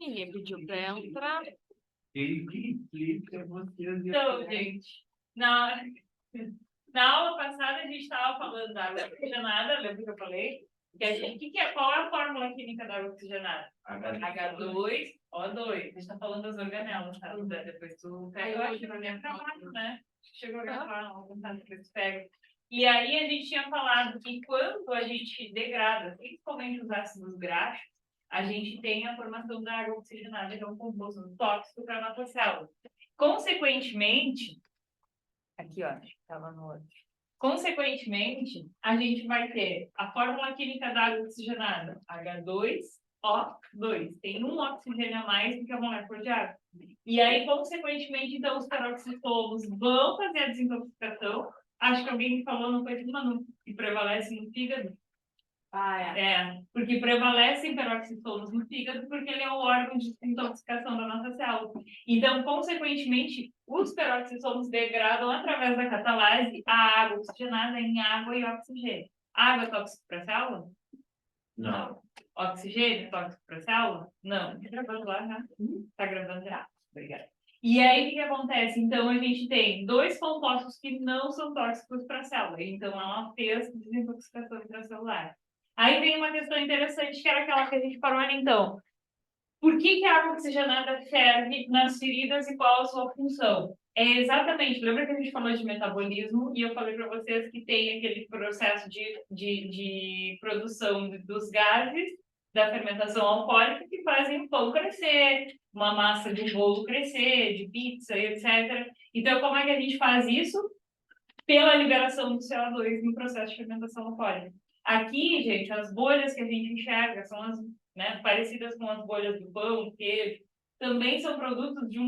Ninguém pediu para entrar. Então, gente, na aula passada a gente estava falando da água oxigenada, lembra que eu falei? Qual é a fórmula química da água oxigenada? H2O2. A gente está falando das organelas, tá? Depois tu pega, eu acho que não é trabalho, né? Chegou a gravar, depois tu pega. E aí a gente tinha falado que quando a gente degrada, principalmente os ácidos graxos, a gente tem a formação da água oxigenada, que é um composto tóxico para a nossa célula. Consequentemente, aqui ó, estava no outro. Consequentemente, a gente vai ter a fórmula química da água oxigenada, H2O2. Tem um oxigênio a mais do que a molécula de água. E aí, consequentemente, então, os peroxisolos vão fazer a desintoxicação. Acho que alguém me falou, não foi Manu, que prevalece no fígado. Porque prevalecem peroxisolos no fígado, porque ele é o órgão de desintoxicação da nossa célula. Então, consequentemente, os peroxisolos degradam através da catalase a água oxigenada em água e oxigênio. Água é tóxica para a célula? Não. Oxigênio é tóxico para a célula? Não. Está gravando lá, né? Está gravando já. Obrigada. E aí, o que acontece? Então, a gente tem dois compostos que não são tóxicos para a célula. Então, ela fez desintoxicação intracelular. Aí vem uma questão interessante, que era aquela que a gente parou ali, então. Por que a água oxigenada ferve nas feridas e qual a sua função? É exatamente, lembra que a gente falou de metabolismo e eu falei para vocês que tem aquele processo de produção dos gases da fermentação alcoólica que fazem o pão crescer, uma massa de bolo crescer, de pizza, etc. Então, como é que a gente faz isso? Pela liberação do CO2 no processo de fermentação alcoólica. Aqui, gente, as bolhas que a gente enxerga são as, né, parecidas com as bolhas do pão, queijo, também são produtos de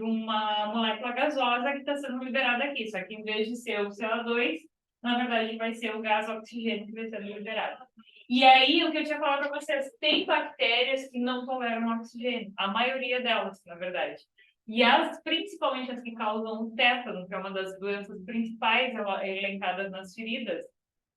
uma molécula gasosa que está sendo liberada aqui. Só que em vez de ser o CO2, na verdade vai ser o gás oxigênio que vai ser liberado. E aí, o que eu tinha falado para vocês, tem bactérias que não toleram oxigênio, a maioria delas, na verdade. E principalmente as que causam o tétano, que é uma das doenças principais elencadas nas feridas,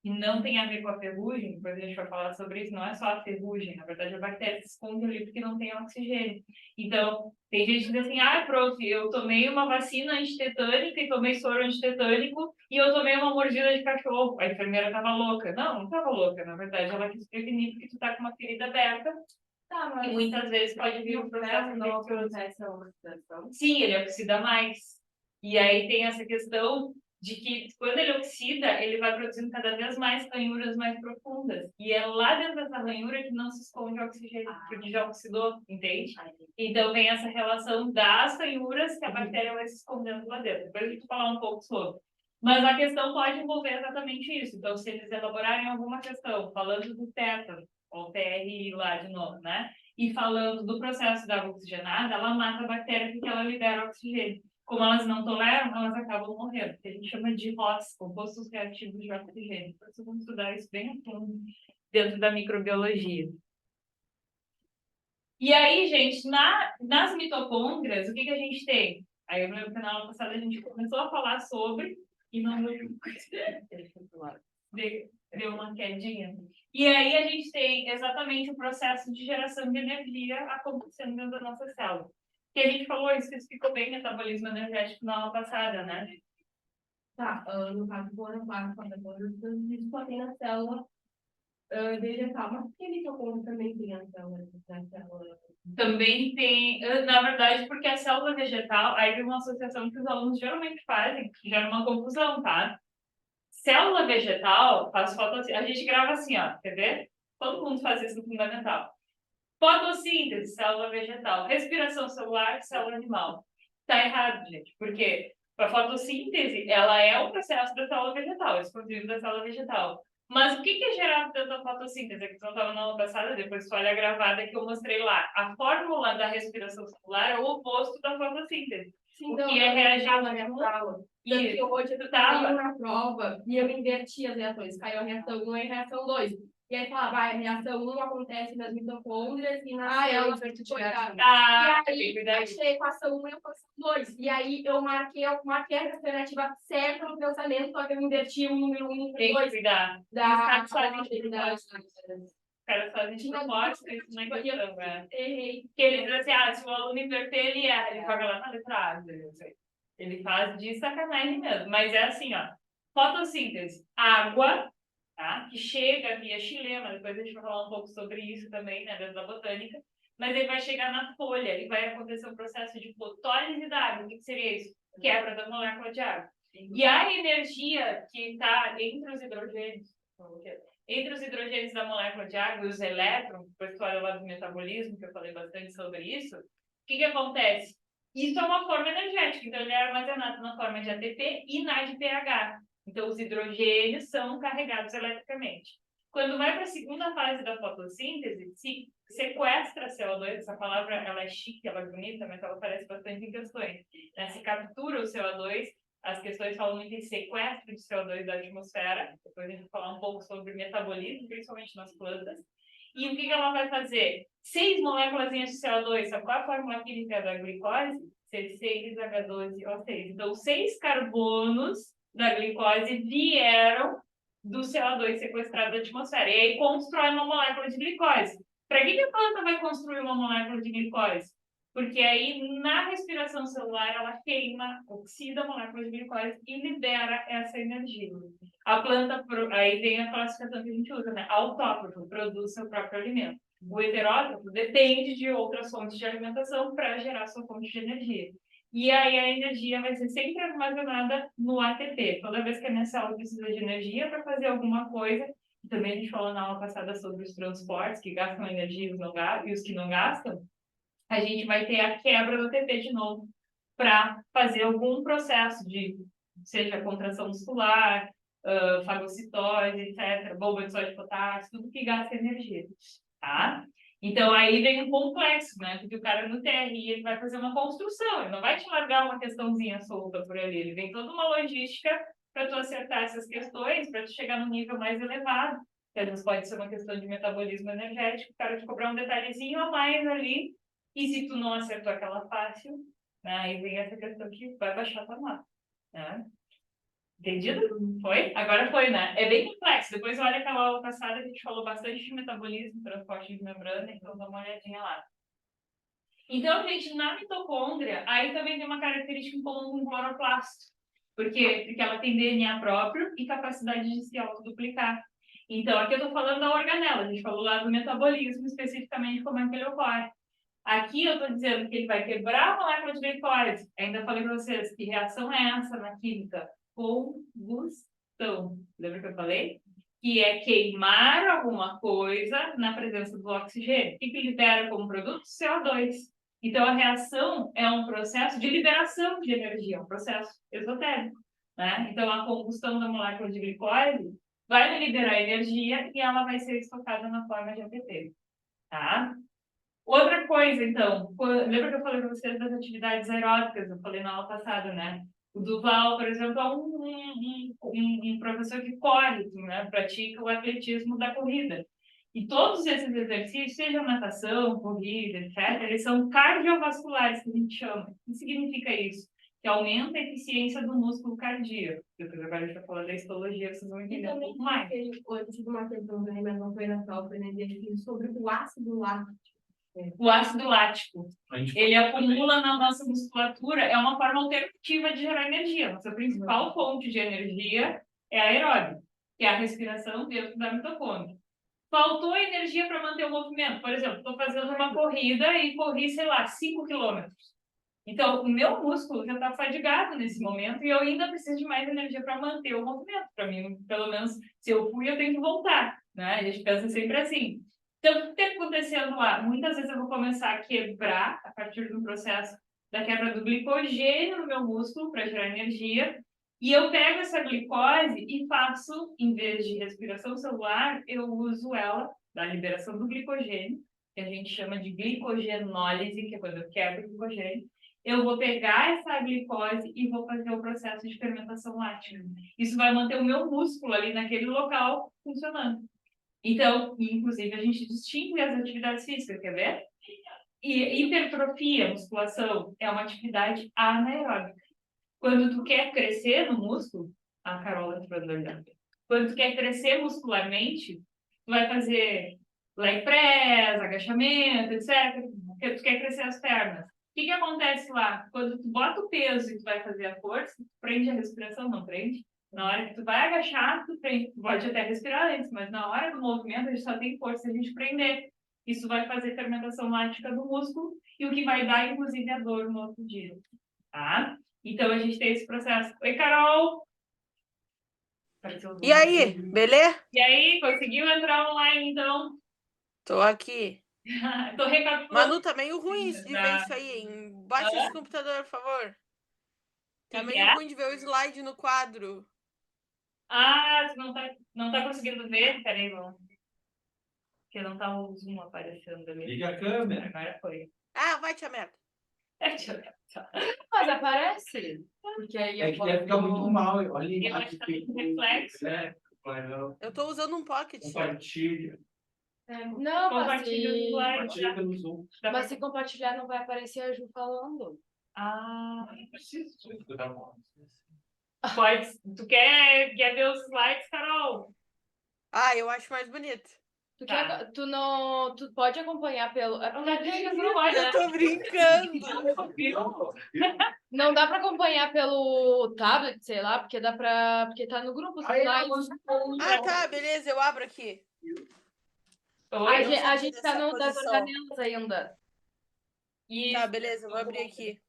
e não tem a ver com a ferrugem, depois a gente vai falar sobre isso, não é só a ferrugem, na verdade a bactéria se esconde ali porque não tem oxigênio. Então, tem gente que diz assim, prof, eu tomei uma vacina antitetânica e tomei soro antitetânico e eu tomei uma mordida de cachorro. A enfermeira estava louca. Não estava louca, na verdade ela quis prevenir porque tu está com uma ferida aberta. E muitas vezes pode vir um processo não acontece a oxidação. Sim, ele oxida mais. E aí tem essa questão de que quando ele oxida, ele vai produzindo cada vez mais ranhuras mais profundas. E é lá dentro dessa ranhura que não se esconde o oxigênio, porque já oxidou, entende? Então vem essa relação das ranhuras que a bactéria vai se escondendo lá dentro. Depois a gente vai falar um pouco sobre. Mas a questão pode envolver exatamente isso. Então, se eles elaborarem alguma questão falando do tétano, ou TRI lá de novo, né? E falando do processo da água oxigenada, ela mata a bactéria porque ela libera oxigênio. Como elas não toleram, elas acabam morrendo, que a gente chama de ROS, compostos reativos de oxigênio. Então, vocês vão estudar isso bem a fundo dentro da microbiologia. E aí, gente, nas mitocôndrias, o que a gente tem? Aí, eu lembro que na aula passada a gente começou a falar sobre e não deu uma quedinha. E aí a gente tem exatamente o processo de geração de energia acontecendo dentro da nossa célula. Que a gente falou, isso ficou bem metabolismo energético na aula passada, né? Tá, no caso do anaplasma, isso só tem na célula vegetal, mas por que mitocôndria também tem na célula? Também tem, na verdade, porque a célula vegetal, aí tem uma associação que os alunos geralmente fazem, que gera uma confusão, tá? Célula vegetal faz fotossíntese. A gente grava assim, ó, quer ver? Todo mundo faz isso no fundamental. Fotossíntese, célula vegetal. Respiração celular, célula animal. Tá errado, gente, porque a fotossíntese, ela é o processo da célula vegetal, exclusivo da célula vegetal. Mas o que é gerado dentro da fotossíntese? Que tu não estava na aula passada, depois tu olha a gravada que eu mostrei lá. A fórmula da respiração celular é o oposto da fotossíntese. Sim, o que é reagir na minha fala. Tanto que hoje eu estava na prova e eu inverti as reações. Caiu a reação 1 e a reação 2. E aí falava, a reação 1 acontece nas mitocôndrias e nas células. E aí achei a equação 1 e a equação 2. E aí eu marquei a alternativa certa no pensamento, só que eu inverti o número 1 e o 2. Tem que cuidar. Da caras fazem de propósito, isso não é questão, né? Errei. Que ele diz assim, se o aluno inverter, ele erra, ele joga lá na letra A, ele faz de sacanagem mesmo, mas é assim, ó, fotossíntese, água, tá? Que chega via xilema, depois a gente vai falar um pouco sobre isso também, né, dentro da botânica, mas ele vai chegar na folha e vai acontecer um processo de fotólise da água. O que seria isso? Quebra da molécula de água. E a energia que está entre os hidrogênios da molécula de água e os elétrons, depois tu olha lá do metabolismo, que eu falei bastante sobre isso, o que acontece? Isso é uma forma energética, então ele é armazenado na forma de ATP e na de pH. Então os hidrogênios são carregados eletricamente. Quando vai para a segunda fase da fotossíntese, se sequestra CO2, essa palavra ela é chique, ela é bonita, mas ela aparece bastante em questões. Né? Se captura o CO2, as questões falam muito em sequestro de CO2 da atmosfera, depois a gente vai falar um pouco sobre metabolismo, principalmente nas plantas. E o que ela vai fazer? 6 moléculas de CO2, sabe qual é a fórmula química da glicose? C6H12O6. Então, 6 carbonos da glicose vieram do CO2 sequestrado da atmosfera. E aí constrói uma molécula de glicose. Para que a planta vai construir uma molécula de glicose? Porque aí, na respiração celular, ela queima, oxida a molécula de glicose e libera essa energia. A planta, aí vem a classificação que a gente usa, né? Autótrofo, produz seu próprio alimento. O heterótrofo depende de outras fontes de alimentação para gerar sua fonte de energia. E aí a energia vai ser sempre armazenada no ATP. Toda vez que a minha célula precisa de energia para fazer alguma coisa, também a gente falou na aula passada sobre os transportes que gastam energia e os que não gastam, a gente vai ter a quebra do ATP de novo para fazer algum processo de, seja contração muscular, fagocitose, etc., bomba de sódio de potássio, tudo que gasta energia, tá? Então, aí vem um complexo, né? Porque o cara no TRI, ele vai fazer uma construção, ele não vai te largar uma questãozinha solta por ali, ele vem toda uma logística para tu acertar essas questões, para tu chegar no nível mais elevado, que às vezes pode ser uma questão de metabolismo energético, o cara te cobrar um detalhezinho a mais ali, e se tu não acertou aquela fácil, né, aí vem essa questão que vai baixar a tua nota, né? Entendido? Foi? Agora foi, né? É bem complexo. Depois olha aquela aula passada que a gente falou bastante de metabolismo, transporte de membrana, então dá uma olhadinha lá. Então, gente, na mitocôndria, aí também tem uma característica em comum com o cloroplasto. Por quê? Porque ela tem DNA próprio e capacidade de se autoduplicar. Então, aqui eu estou falando da organela, a gente falou lá do metabolismo, especificamente como é que ele ocorre. Aqui eu estou dizendo que ele vai quebrar a molécula de glicose. Ainda falei para vocês que reação é essa na química? Combustão. Lembra que eu falei? Que é queimar alguma coisa na presença do oxigênio. O que libera como produto? CO2. Então, a reação é um processo de liberação de energia, um processo exotérmico. Né? Então, a combustão da molécula de glicose vai liberar energia e ela vai ser estocada na forma de ATP. Tá? Outra coisa, então, lembra que eu falei para vocês das atividades aeróbicas? Eu falei na aula passada, né? O Duval, por exemplo, é um professor que corre, né? Pratica o atletismo da corrida. E todos esses exercícios, seja natação, corrida, etc., eles são cardiovasculares, que a gente chama. O que significa isso? Que aumenta a eficiência do músculo cardíaco. Depois agora a gente vai falar da histologia, vocês vão entender um pouco mais. Eu tive uma questão também, mas não foi na prova, foi no exercício sobre o ácido lático. O ácido lático, ele acumula na nossa musculatura, é uma forma alternativa de gerar energia. Nossa principal fonte de energia é a aeróbica, que é a respiração dentro da mitocôndria. Faltou energia para manter o movimento. Por exemplo, estou fazendo uma corrida e corri, sei lá, 5 quilômetros. Então, o meu músculo já está fadigado nesse momento e eu ainda preciso de mais energia para manter o movimento. Para mim, pelo menos, se eu fui, eu tenho que voltar. Né? A gente pensa sempre assim. Então, o que está acontecendo lá? Muitas vezes eu vou começar a quebrar, a partir do processo da quebra do glicogênio no meu músculo, para gerar energia, e eu pego essa glicose e faço, em vez de respiração celular, eu uso ela, da liberação do glicogênio, que a gente chama de glicogenólise, que é quando eu quebro o glicogênio. Eu vou pegar essa glicose e vou fazer o processo de fermentação lática. Isso vai manter o meu músculo ali naquele local funcionando. Então, inclusive, a gente distingue as atividades físicas, quer ver? E hipertrofia, musculação, é uma atividade anaeróbica. Quando tu quer crescer no músculo, a Carola te falando, quando tu quer crescer muscularmente, tu vai fazer leg press, agachamento, etc. Porque tu quer crescer as pernas. O que acontece lá? Quando tu bota o peso e tu vai fazer a força, tu prende a respiração, não prende? Na hora que tu vai agachar, tu prende. Tu pode até respirar antes, mas na hora do movimento a gente só tem força a gente prender. Isso vai fazer fermentação lática do músculo e o que vai dar, inclusive, a dor no outro dia. Tá? Então a gente tem esse processo. Oi, Carol! E aí, beleza? E aí, conseguiu entrar online, então? Tô aqui. Tô recapitulando. Manu, tá meio ruim de ver isso aí, hein? Baixa esse computador, por favor. Tá meio ruim de ver o slide no quadro. Ah, tu não tá conseguindo ver? Peraí, vamos. Porque não tá o zoom aparecendo ali. Liga a câmera. Agora foi. Ah, vai, tia merda. Deixa eu ver. Mas aparece. Porque aí É que deve ficar muito mal. Olha a imagem que tem reflexo. Eu tô usando um pocket. Compartilha. Não, Compartilha o slide. Compartilha pelo Zoom. mas se compartilhar não vai aparecer a Ju falando. Ah, Não precisa escutar bom. pode. Tu quer ver os slides, Carol? Ah, eu acho mais bonito. Tu pode acompanhar pelo. Eu tô brincando. Não dá pra acompanhar pelo tablet, sei lá, porque tá no grupo os slides. Ah, tá, beleza, eu abro aqui. A gente tá nessa no das posição. organelas ainda. Tá, beleza, eu vou abrir aqui.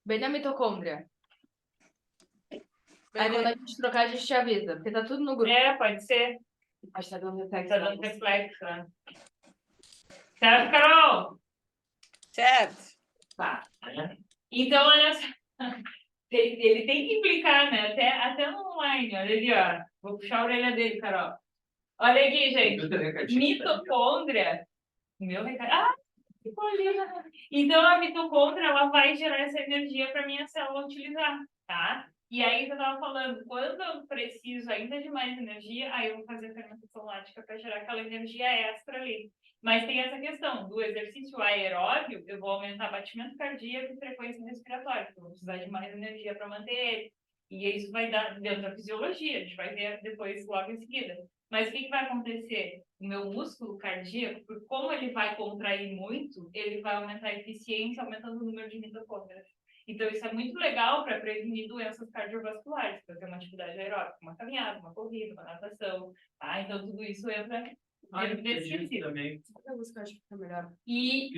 Bem na mitocôndria. Aí quando a gente trocar, a gente te avisa, porque tá tudo no grupo. Pode ser. Acho que tá dando reflexo. Tá dando reflexo, né? Certo, Carol? Certo. Tá. Então, olha só. Ele tem que implicar, né? Até no online. Olha ali, ó. Vou puxar a orelha dele, Carol. Olha aqui, gente. Mitocôndria. Meu recado. Ah, que colina. Então, a mitocôndria, ela vai gerar essa energia para minha célula utilizar, tá? E aí, eu estava falando, quando eu preciso ainda de mais energia, aí eu vou fazer a fermentação lática para gerar aquela energia extra ali. Mas tem essa questão do exercício aeróbio, eu vou aumentar batimento cardíaco e frequência respiratória, porque eu vou precisar de mais energia para manter ele. E isso vai dar dentro da fisiologia, a gente vai ver depois, logo em seguida. Mas o que vai acontecer? O meu músculo cardíaco, por como ele vai contrair muito, ele vai aumentar a eficiência, aumentando o número de mitocôndrias. Então, isso é muito legal para prevenir doenças cardiovasculares, para ter uma atividade aeróbica, uma caminhada, uma corrida, uma natação, tá? Então, tudo isso entra dentro desse sentido. Também. A música acho que fica melhor. E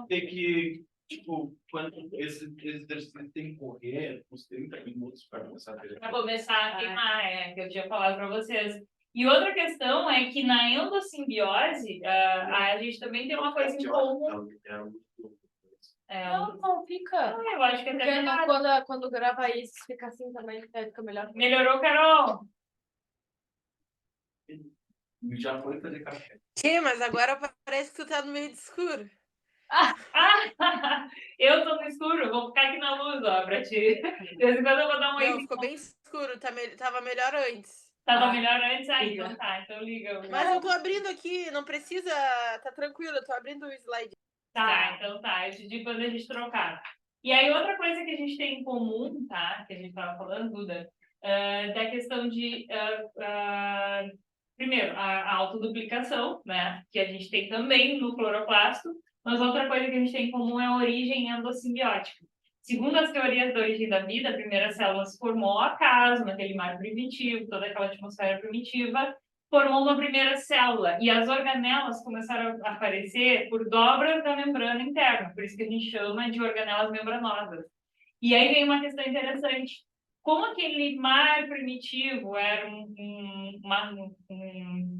tem que, tipo, quando esse exercício tem que correr uns 30 minutos para começar a ver. para começar a queimar, que eu tinha falado para vocês. E outra questão é que na endossimbiose, a gente também tem uma coisa em comum. Não fica. Eu acho que até porque quando grava isso, fica assim também, fica melhor. Melhorou, Carol? Já foi fazer café. Tia, mas agora parece que tu tá no meio de escuro. Eu tô no escuro, vou ficar aqui na luz, ó, pra ti. De vez em quando eu vou dar um Não, ficou bem escuro, tava melhor antes. Tava melhor antes aí, então tá, então liga. Mas eu tô abrindo aqui, não precisa, tá tranquilo, eu tô abrindo o slide. Tá, então tá, eu te digo quando a gente trocar. E aí, outra coisa que a gente tem em comum, tá, que a gente tava falando, Duda, da questão de, primeiro, a autoduplicação, né, que a gente tem também no cloroplasto, mas outra coisa que a gente tem em comum é a origem endossimbiótica. Segundo as teorias da origem da vida, a primeira célula se formou ao acaso, naquele mar primitivo, toda aquela atmosfera primitiva, formou uma primeira célula. E as organelas começaram a aparecer por dobras da membrana interna, por isso que a gente chama de organelas membranosas. E aí vem uma questão interessante. Como aquele mar primitivo era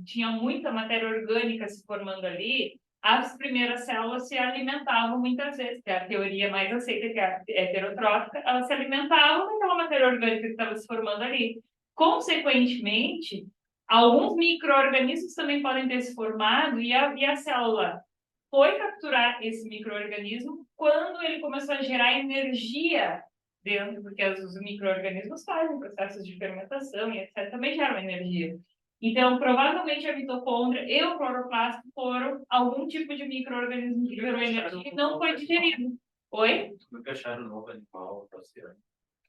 tinha muita matéria orgânica se formando ali, as primeiras células se alimentavam muitas vezes, que é a teoria mais aceita, que é a heterotrófica, elas se alimentavam daquela matéria orgânica que estava se formando ali. Consequentemente, alguns micro-organismos também podem ter se formado e a célula foi capturar esse micro-organismo quando ele começou a gerar energia dentro, porque os micro-organismos fazem processos de fermentação e etc. também geram energia. Então, provavelmente a mitocôndria e o cloroplasto foram algum tipo de micro-organismo que gerou energia e não foi digerido. Oi? Como acharam um novo animal do oceano?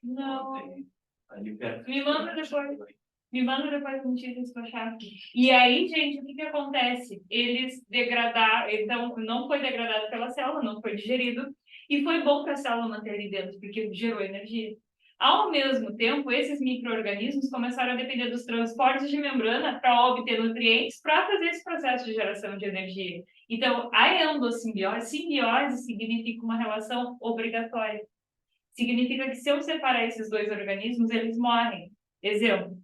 Não. Ali perto. Me manda depois. Me manda depois notícias que eu achar. E aí, gente, o que acontece? Eles degradaram, então não foi degradado pela célula, não foi digerido, e foi bom para a célula manter ali dentro, porque gerou energia. Ao mesmo tempo, esses micro-organismos começaram a depender dos transportes de membrana para obter nutrientes para fazer esse processo de geração de energia. Então, a endossimbiose, simbiose significa uma relação obrigatória. Significa que se eu separar esses dois organismos, eles morrem. Exemplo,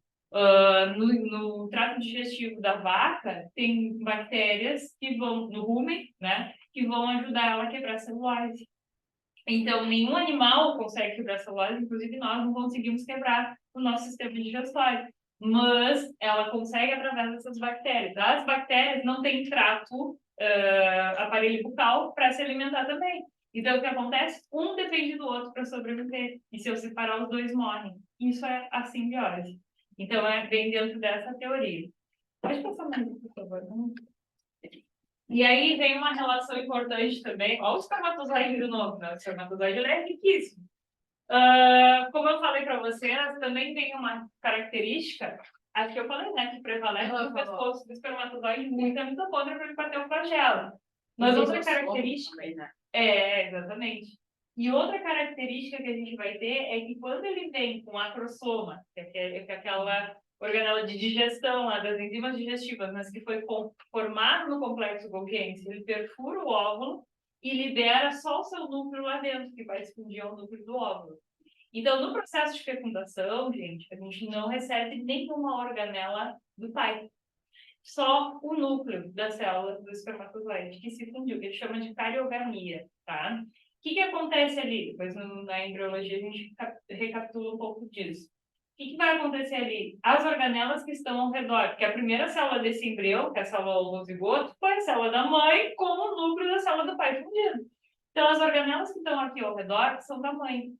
no trato digestivo da vaca, tem bactérias que vão, no rumen, né, que vão ajudar ela a quebrar a celulose. Então, nenhum animal consegue quebrar a celulose, inclusive nós não conseguimos quebrar o nosso sistema digestório. Mas ela consegue através dessas bactérias. As bactérias não têm trato, aparelho bucal para se alimentar também. Então, o que acontece? Um depende do outro para sobreviver. E se eu separar, os dois morrem. Isso é a simbiose. Então, é bem dentro dessa teoria. Pode passar mais, por favor. E aí vem uma relação importante também. Olha o espermatozoide de novo, né? O espermatozoide é riquíssimo. Como eu falei para vocês, também tem uma característica, acho que eu falei, né, que prevalece no pescoço do espermatozoide muita mitocôndria para ele bater o flagelo. Mas outra característica... exatamente. E outra característica que a gente vai ter é que quando ele vem com acrosoma, que é aquela organela de digestão lá das enzimas digestivas, mas que foi formado no complexo Golgi, ele perfura o óvulo e libera só o seu núcleo lá dentro, que vai expandir ao núcleo do óvulo. Então, no processo de fecundação, gente, a gente não recebe nenhuma organela do pai. Só o núcleo da célula do espermatozoide, que se fundiu, que ele chama de cariogamia, tá? O que acontece ali? Depois, na embriologia, a gente recapitula um pouco disso. O que vai acontecer ali? As organelas que estão ao redor, porque a primeira célula desse embrião, que é a célula homozigoto, foi a célula da mãe com o núcleo da célula do pai fundido. Então, as organelas que estão aqui ao redor são da mãe.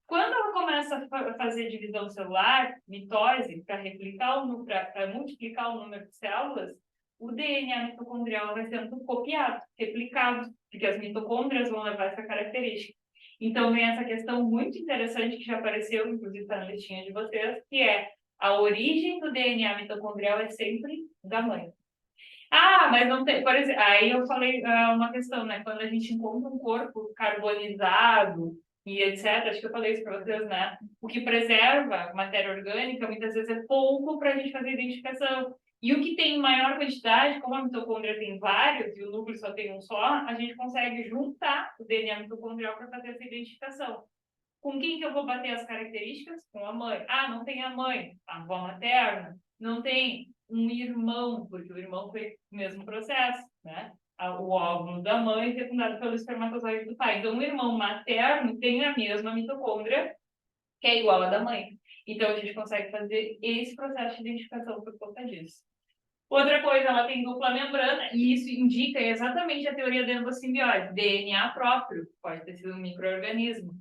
Quando ela começa a fazer divisão celular, mitose, para replicar para multiplicar o número de células, o DNA mitocondrial vai sendo copiado, replicado, porque as mitocôndrias vão levar essa característica. Então, vem essa questão muito interessante que já apareceu, inclusive, na listinha de vocês, que é a origem do DNA mitocondrial é sempre da mãe. Mas não tem, por exemplo, aí eu falei uma questão, né? Quando a gente encontra um corpo carbonizado e etc., acho que eu falei isso para vocês, né? O que preserva matéria orgânica muitas vezes é pouco para a gente fazer identificação. E o que tem maior quantidade, como a mitocôndria tem vários e o núcleo só tem um só, a gente consegue juntar o DNA mitocondrial para fazer essa identificação. Com quem que eu vou bater as características? Com a mãe. Não tem a mãe, a avó materna. Não tem um irmão, porque o irmão foi o mesmo processo, né? O óvulo da mãe fecundado pelo espermatozoide do pai. Então, o irmão materno tem a mesma mitocôndria, que é igual à da mãe. Então, a gente consegue fazer esse processo de identificação por conta disso. Outra coisa, ela tem dupla membrana, e isso indica exatamente a teoria da endossimbiose. DNA próprio, pode ter sido um micro-organismo.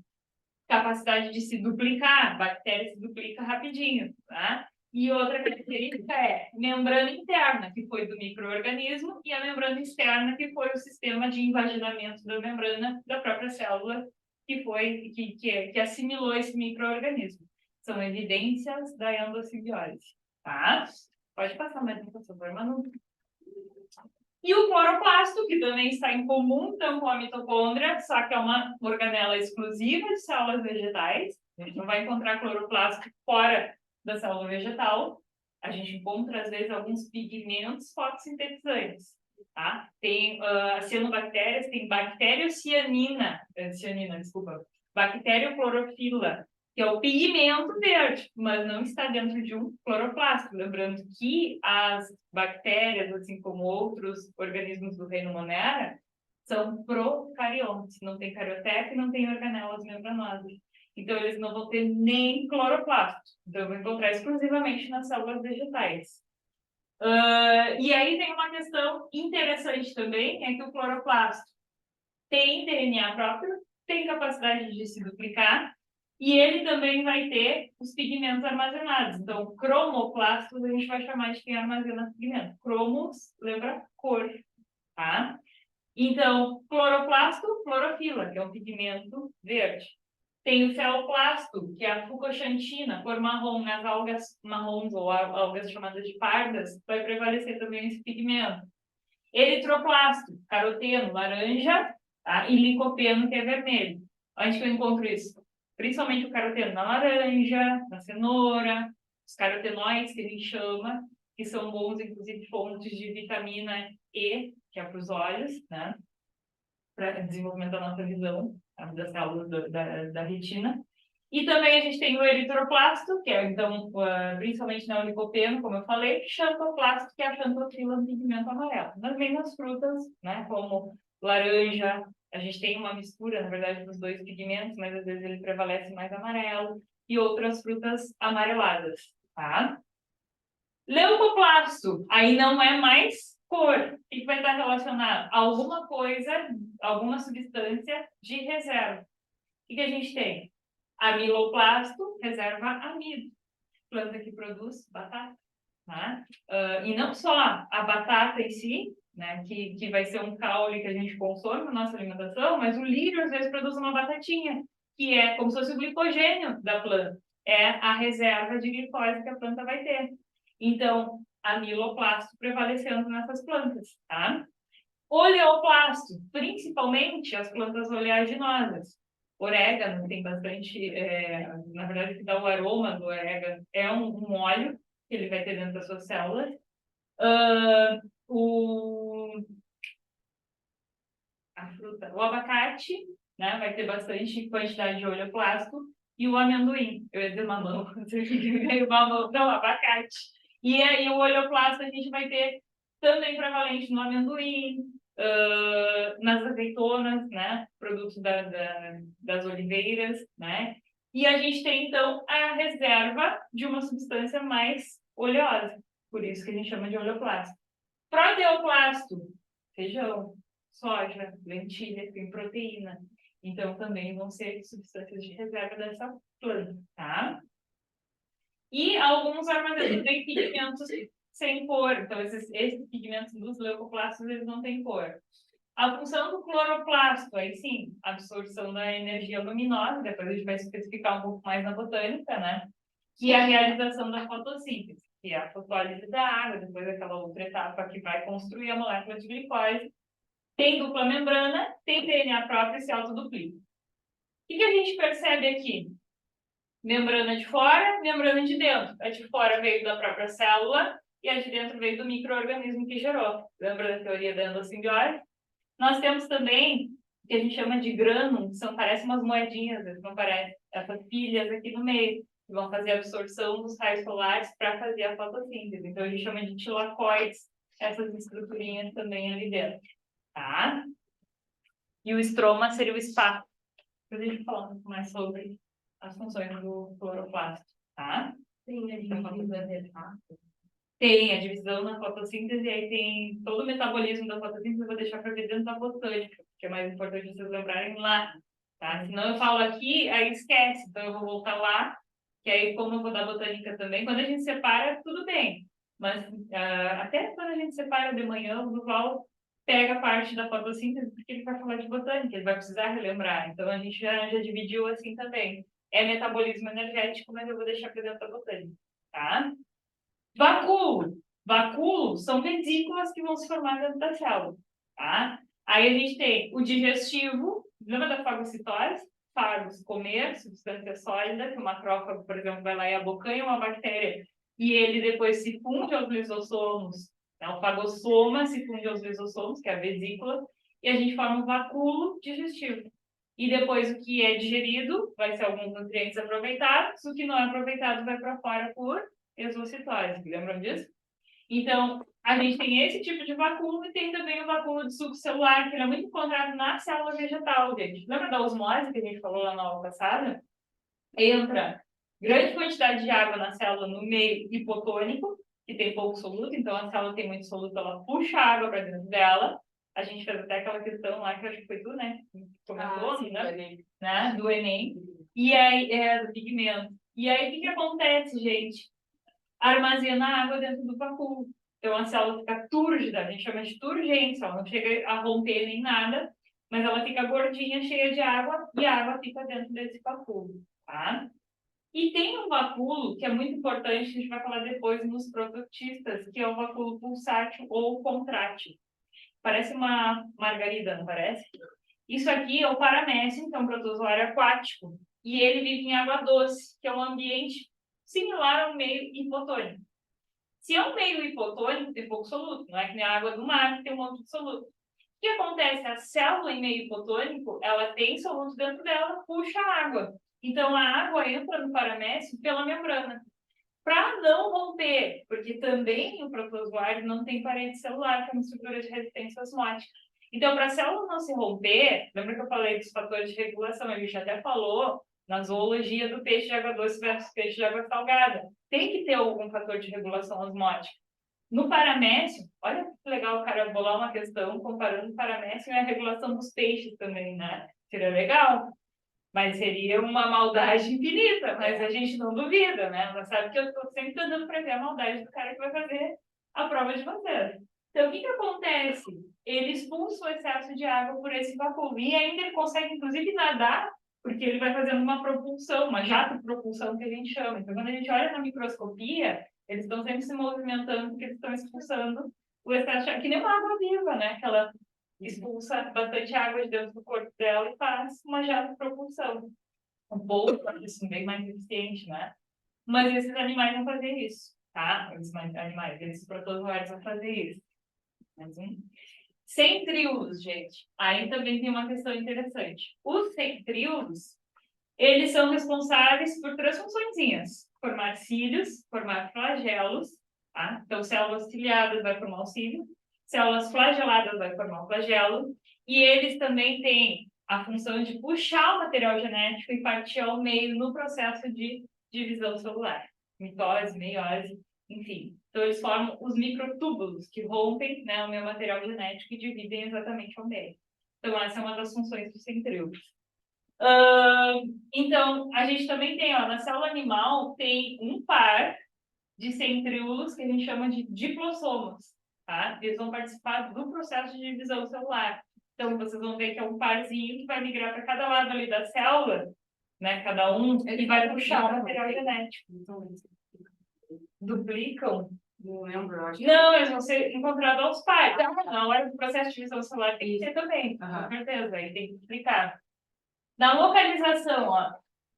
Capacidade de se duplicar, a bactéria se duplica rapidinho, tá? E outra característica é membrana interna, que foi do micro-organismo, e a membrana externa, que foi o sistema de invaginamento da membrana da própria célula, que assimilou esse micro-organismo. São evidências da endossimbiose, tá? Pode passar mais um, por favor, Manu. E o cloroplasto, que também está em comum então, com a mitocôndria, só que é uma organela exclusiva de células vegetais. A gente não vai encontrar cloroplasto fora da célula vegetal. A gente encontra, às vezes, alguns pigmentos fotossintetizantes. Tá? Tem cianobactérias, tem bacteriocianina, bacterioclorofila, que é o pigmento verde, mas não está dentro de um cloroplasto. Lembrando que as bactérias, assim como outros organismos do reino Monera, são procariontes, não tem carioteca e não tem organelas membranosas. Então, eles não vão ter nem cloroplasto. Então, vão encontrar exclusivamente nas células vegetais. E aí tem uma questão interessante também, é que o cloroplasto tem DNA próprio, tem capacidade de se duplicar, e ele também vai ter os pigmentos armazenados. Então, cromoplastos, a gente vai chamar de quem armazena pigmento. Cromos, lembra? Cor, tá? Então, cloroplasto, clorofila, que é um pigmento verde. Tem o feroplasto, que é a fucoxantina, cor marrom, nas algas marrons ou algas chamadas de pardas, vai prevalecer também esse pigmento. Eritroplasto, caroteno, laranja, tá? E licopeno, que é vermelho. Onde que eu encontro isso? Principalmente o caroteno na laranja, na cenoura, os carotenoides, que a gente chama, que são bons, inclusive, fontes de vitamina E, que é para os olhos, né? Para desenvolvimento da nossa visão, das células da retina. E também a gente tem o eritroplasto, que é, então, principalmente na licopeno, como eu falei, xanthoplasto, que é a xanthofila, um pigmento amarelo. Nas mesmas frutas, né, como laranja, a gente tem uma mistura, na verdade, dos dois pigmentos, mas às vezes ele prevalece mais amarelo, e outras frutas amareladas, tá? Leucoplasto, aí não é mais cor. O que vai estar relacionado? Alguma coisa, alguma substância de reserva. O que a gente tem? Amiloplasto, reserva amido. Planta que produz batata. Tá? E não só a batata em si, né, que vai ser um caule que a gente consome na nossa alimentação, mas o lírio às vezes produz uma batatinha, que é como se fosse o glicogênio da planta. É a reserva de glicose que a planta vai ter. Então, amiloplasto prevalecendo nessas plantas, tá? Oleoplasto, principalmente as plantas oleaginosas. Orégano tem bastante, na verdade, o que dá o aroma do orégano é um óleo que ele vai ter dentro das suas células. A fruta, o abacate, né, vai ter bastante quantidade de oleoplasto, e o amendoim, eu ia dizer mamão, não, abacate. E aí o oleoplasto a gente vai ter também prevalente no amendoim, nas azeitonas, né, produtos das oliveiras, né, e a gente tem então a reserva de uma substância mais oleosa, por isso que a gente chama de oleoplasto. Proteoplasto, feijão, soja, lentilha, tem proteína. Então, também vão ser substâncias de reserva dessa planta, tá? E alguns armazenam também pigmentos sem cor. Então, esses pigmentos dos leucoplastos, eles não têm cor. A função do cloroplasto, aí sim, absorção da energia luminosa, depois a gente vai especificar um pouco mais na botânica, né? E a realização da fotossíntese, que é a fotólise da água, depois aquela outra etapa que vai construir a molécula de glicose. Tem dupla membrana, tem DNA próprio e se autoduplica. O que a gente percebe aqui? Membrana de fora, membrana de dentro. A de fora veio da própria célula e a de dentro veio do micro-organismo que gerou. Lembra da teoria da endossimbiose? Nós temos também o que a gente chama de grânum, que parecem umas moedinhas, não parecem? Essas pilhas aqui no meio, que vão fazer a absorção dos raios solares para fazer a fotossíntese. Então, a gente chama de tilacoides, essas estruturinhas também ali dentro. Tá? E o estroma seria o espaço. Depois a gente fala um pouco mais sobre as funções do cloroplasto, tá? Tem a divisão, tem a divisão na fotossíntese, e aí tem todo o metabolismo da fotossíntese, eu vou deixar para ver dentro da botânica, que é mais importante vocês lembrarem lá, tá? Senão eu falo aqui, aí esquece, então eu vou voltar lá, que aí como eu vou dar botânica também, quando a gente separa, tudo bem, mas até quando a gente separa de manhã, o Duval pega parte da fotossíntese, porque ele vai falar de botânica, ele vai precisar relembrar, então a gente já dividiu assim também. É metabolismo energético, mas eu vou deixar para dentro da botânica, tá? Vacúolo. Vacúolo são vesículas que vão se formar dentro da célula, tá? Aí a gente tem o digestivo, lembra da fagocitose? Fagos, comer, substância sólida, que o macrófago, por exemplo, vai lá e abocanha uma bactéria e ele depois se funde aos lisossomos. Né? O fagossoma se funde aos lisossomos, que é a vesícula, e a gente forma um vacúolo digestivo. E depois o que é digerido vai ser alguns nutrientes aproveitados, o que não é aproveitado vai para fora por exocitose, lembram disso? Então, a gente tem esse tipo de vacúolo e tem também o vacúolo de suco celular, que ele é muito encontrado na célula vegetal, gente. Lembra da osmose que a gente falou lá na aula passada? Entra grande quantidade de água na célula no meio hipotônico, que tem pouco soluto, então a célula tem muito soluto, ela puxa a água para dentro dela. A gente fez até aquela questão lá, que eu acho que foi tu, né? Comentou, sim, né? Do Enem. E aí, do pigmento. E aí, o que acontece, gente? Armazena água dentro do vacúolo. Então, a célula fica túrgida, a gente chama de turgência, ela não chega a romper nem nada, mas ela fica gordinha, cheia de água, e a água fica dentro desse vacúolo, tá? E tem um vacúolo que é muito importante, que a gente vai falar depois nos prototistas, que é o vacúolo pulsátil ou contrátil. Parece uma margarida, não parece? Isso aqui é o paramécio, que é um protozoário aquático, e ele vive em água doce, que é um ambiente similar ao meio hipotônico. Se é um meio hipotônico, tem pouco soluto, não é que nem a água do mar, que tem um monte de soluto. O que acontece? A célula em meio hipotônico, ela tem soluto dentro dela, puxa a água. Então, a água entra no paramécio pela membrana. Para não romper, porque também o protozoário não tem parede celular, que é uma estrutura de resistência osmótica. Então, para a célula não se romper, lembra que eu falei dos fatores de regulação? A gente até falou na zoologia do peixe de água doce versus peixe de água salgada. Tem que ter algum fator de regulação osmótica. No paramécio, olha que legal o cara bolar uma questão comparando o paramécio e a regulação dos peixes também, né? Seria legal. Mas seria uma maldade infinita, mas a gente não duvida, né? Ela sabe que eu estou sempre tentando prever a maldade do cara que vai fazer a prova de vocês. Então, o que acontece? Ele expulsa o excesso de água por esse vacúolo. E ainda ele consegue, inclusive, nadar, porque ele vai fazendo uma propulsão, uma jato-propulsão que a gente chama. Então, quando a gente olha na microscopia, eles estão sempre se movimentando porque eles estão expulsando o excesso de água, que nem uma água viva, né? Que ela expulsa bastante água de dentro do corpo dela e faz uma jato-propulsão. Um pouco, assim, bem mais eficiente, né? Mas esses animais vão fazer isso, tá? Esses animais, esses protozoários vão fazer isso. Mais um. Centríolos, gente. Aí também tem uma questão interessante. Os centríolos, eles são responsáveis por três funçõezinhas: formar cílios, formar flagelos, tá? Então, células ciliadas vai formar o cílio, células flageladas vai formar o flagelo, e eles também têm a função de puxar o material genético e partir ao meio no processo de divisão celular. Mitose, meiose, enfim. Então, eles formam os microtúbulos, que rompem, né, o meu material genético e dividem exatamente ao meio. Então, essa é uma das funções dos centríolos. Então, a gente também tem, ó, na célula animal, tem um par de centríolos que a gente chama de diplossomos, tá? Eles vão participar do processo de divisão celular. Então, vocês vão ver que é um parzinho que vai migrar para cada lado ali da célula, né? Cada um, e vai puxar o material genético. Duplicam? Não lembro, acho. Não, eles vão ser encontrados aos pares. Na hora do processo de divisão celular tem que ter também, com certeza, aí tem que duplicar. Na localização, ó,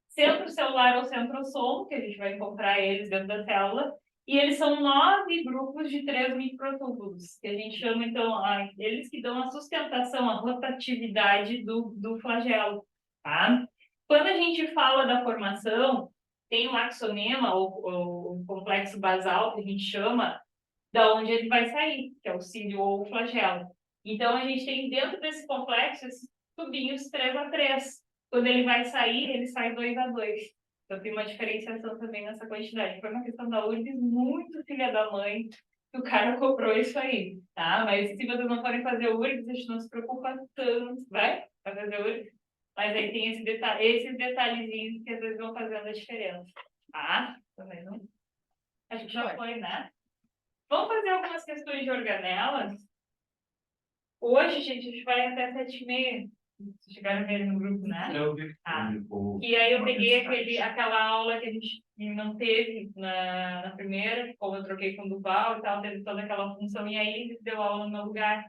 centro celular ou centrosomo, que a gente vai encontrar eles dentro da célula, e eles são 9 grupos de 3 microtúbulos, que a gente chama, então, eles que dão a sustentação, a rotatividade do flagelo, tá? Quando a gente fala da formação, tem o axonema, ou o complexo basal, que a gente chama, da onde ele vai sair, que é o cílio ou o flagelo. Então, a gente tem dentro desse complexo esses tubinhos 3x3. Quando ele vai sair, ele sai 2x2. Então, tem uma diferenciação também nessa quantidade. Foi uma questão da URGS muito filha da mãe que o cara cobrou isso aí, tá? Mas se vocês não forem fazer URGS, a gente não se preocupa tanto, vai fazer URGS. Mas aí tem esses detalhezinhos que às vezes vão fazendo a diferença, tá? Também não... A gente já foi, né? Vamos fazer algumas questões de organelas. Hoje, gente, a gente vai até 7h30. Vocês chegaram a ver no grupo, né? Eu vi. E aí eu peguei aquela aula que a gente não teve na primeira, como eu troquei com o Duval e tal, teve toda aquela função, e aí ele deu aula no meu lugar.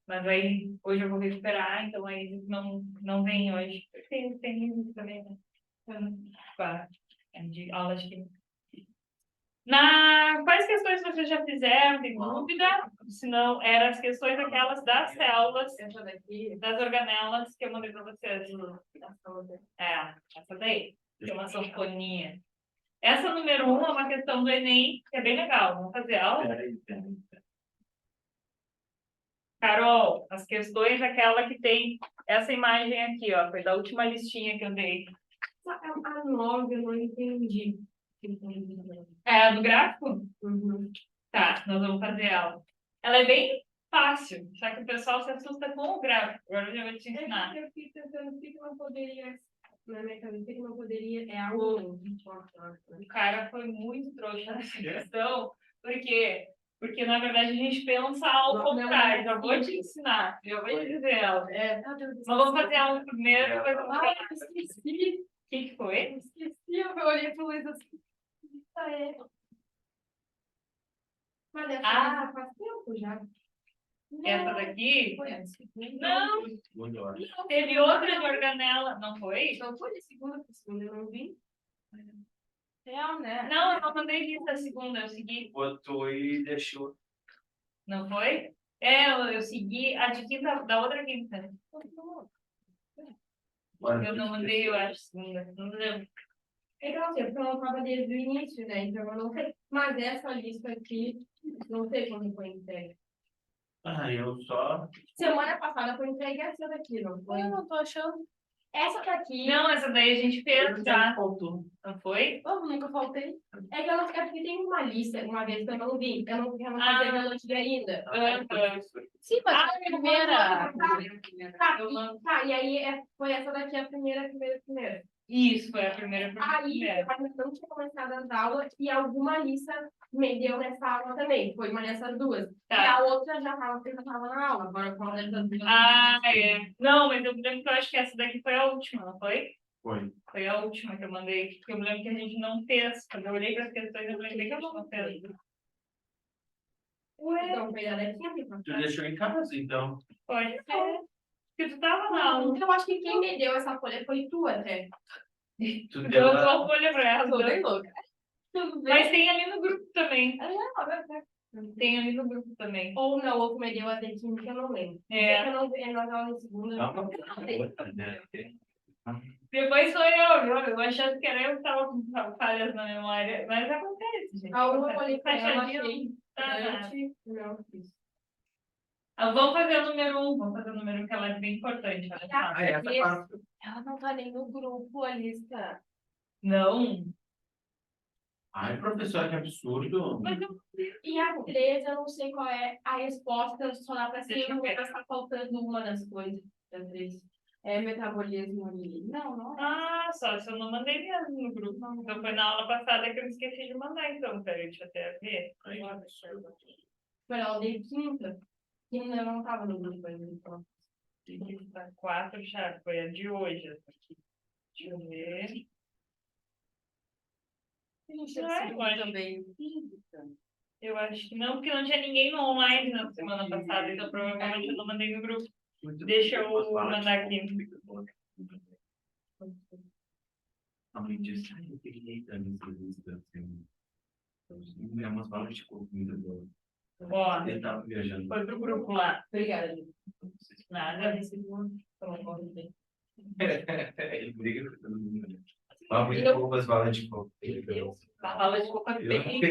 Mas aí hoje eu vou recuperar, então aí eles não vem hoje. Tem livros também, né? De aula de química. Quais questões vocês já fizeram? Tem dúvida? Se não, eram as questões aquelas das células, das organelas que eu mandei para vocês. Essa daí, que é uma sanfonia. Essa número 1 é uma questão do Enem, que é bem legal. Vamos fazer aula? Carol, as questões, aquela que tem essa imagem aqui, ó, foi da última listinha que eu dei. A 9 eu não entendi. É, do gráfico? Uhum. Tá, nós vamos fazer ela. Ela é bem fácil, só que o pessoal se assusta com o gráfico. Agora eu já vou te ensinar. Eu fiquei pensando o que não poderia, na minha cabeça, que não poderia, é algo. O cara foi muito trouxa nessa questão, porque Porque, na verdade, a gente pensa ao contrário. Já vou te ensinar. Já vou te dizer ela. Mas vamos fazer ela primeiro, depois eu vou falar. Esqueci. O que foi? Esqueci, eu olhei pro Luiz assim. Mas essa faz tempo já. Essa daqui? Foi a segunda. Não. Teve outra de organela. Não foi? Não foi de segunda, porque segunda eu não vi. Real, né? Não, eu não mandei isso da segunda, eu segui. Botou e deixou. Não foi? Eu segui a de quinta, da outra quinta. Eu não mandei, eu acho, segunda. Não lembro. Então, assim, porque eu não estava desde o início, né? Então eu não sei. Mas essa lista aqui, não sei quando foi entregue. Eu só. Semana passada foi entregue essa daqui, não foi? Eu não tô achando. Essa daqui. Não, essa daí a gente fez já. Faltou. Não foi? Eu nunca faltei. É que eu não, é porque tem uma lista, uma vez que eu não vi. Eu não fazia velocidade ainda. Sim, mas Ah, foi a primeira. Tá, e aí foi essa daqui a primeira. Isso, foi a primeira. Aí eu ainda não tinha começado as aulas e alguma lista me deu nessa aula também. Foi uma dessas duas. Tá. E a outra já estava na aula. Agora qual dessas duas? Não, mas eu me lembro que eu acho que essa daqui foi a última, não foi? Foi. Foi a última que eu mandei. Porque eu me lembro que a gente não fez. Quando eu olhei para as questões, eu lembrei que a gente não fez. Então, foi a daqui. Tu deixou em casa, então. Pode ser. Porque tu tava na aula. Então, eu acho que quem me deu essa folha foi tu até. Tu Eu deu dou lá. a folha pra ela. Tô bem louca. Tudo bem. Mas tem ali no grupo também. Não, Tem ali no grupo também. ou não, ou tu me deu a de química, eu não lembro. É. Eu não vi, nós aulas em segunda. Não, Depois sou eu achando que era eu que estava com falhas na memória. Mas acontece, gente. A uma eu olhei pra ela, Fechadinho. achei Tá. grande. Não fiz. Vamos fazer o número 1. Vamos fazer o número 1, que ela é bem importante. Olha só. essa parte. Ela não tá nem no grupo, a lista. Não. Ai, professora, que absurdo. Mas eu... E a 3, eu não sei qual é a resposta, só dá pra ser Deixa eu ver. mas tá faltando uma das coisas da 3. É metabolismo e... Não. Ah, só se eu não mandei mesmo no grupo. Então foi na aula passada que eu esqueci de mandar, então. Peraí, deixa eu até ver. Foi aula de quinta. Quinta eu não tava no grupo ainda, então. 4 já foi a de hoje. Essa aqui. Deixa eu ver. Também. Eu acho que não, porque não tinha ninguém no online na semana passada, então provavelmente eu não mandei no grupo. Deixa eu mandar aqui. Além disso, eu peguei também entrevista, assim. É umas balas de coco muito boas. Ó, Ele tava viajando. foi pro grupo lá. Obrigada, gente. Nada. Ele briga com todo mundo. Fala muito pouco as balas de coco. Fala de coco bem.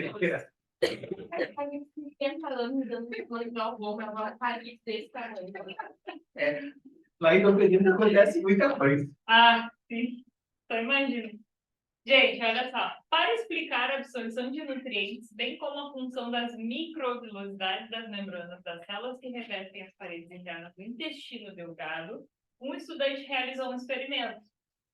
Lá em Campinas acontece muita coisa. Ah, sim. Só imagino. Gente, olha só. Para explicar a absorção de nutrientes, bem como a função das microvilosidades das membranas das células que revestem as paredes internas do intestino delgado, um estudante realizou um experimento.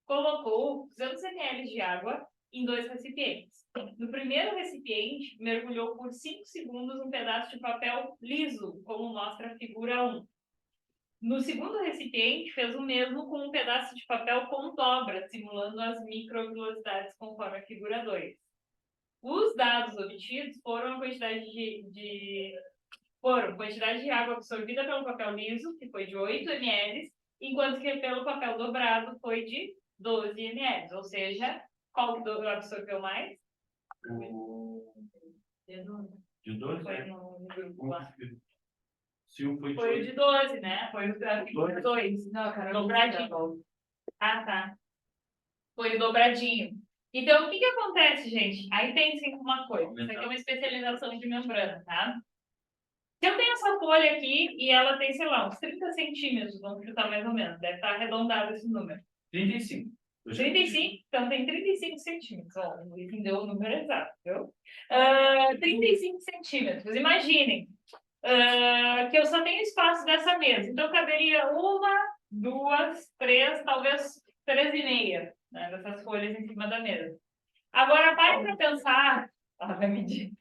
Colocou 200 ml de água em 2 recipientes. No primeiro recipiente, mergulhou por 5 segundos um pedaço de papel liso, como mostra a figura 1. No segundo recipiente, fez o mesmo com um pedaço de papel com dobra, simulando as microvilosidades conforme a figura 2. Os dados obtidos foram a quantidade de água absorvida pelo papel liso, que foi de 8 ml, enquanto que pelo papel dobrado foi de 12 ml. Ou seja, qual que absorveu mais? De 12? Foi no grupo lá. Se um foi Foi o de 12, né? Foi o de 2. Não, cara, Dobradinho. Ah, tá. Foi o dobradinho. Então, o que acontece, gente? Aí pensem uma coisa. Isso aqui é uma especialização de membrana, tá? Se eu tenho essa folha aqui e ela tem, sei lá, uns 30 centímetros, vamos chutar mais ou menos. Deve estar arredondado esse número. 35. 35? Então tem 35 centímetros. Ó, o Luiz deu o número exato, viu? 35 centímetros. Imaginem que eu só tenho espaço dessa mesa. Então caberia 1, 2, 3, talvez 3,5, né, dessas folhas em cima da mesa. Agora, para pensar... Ela vai medir.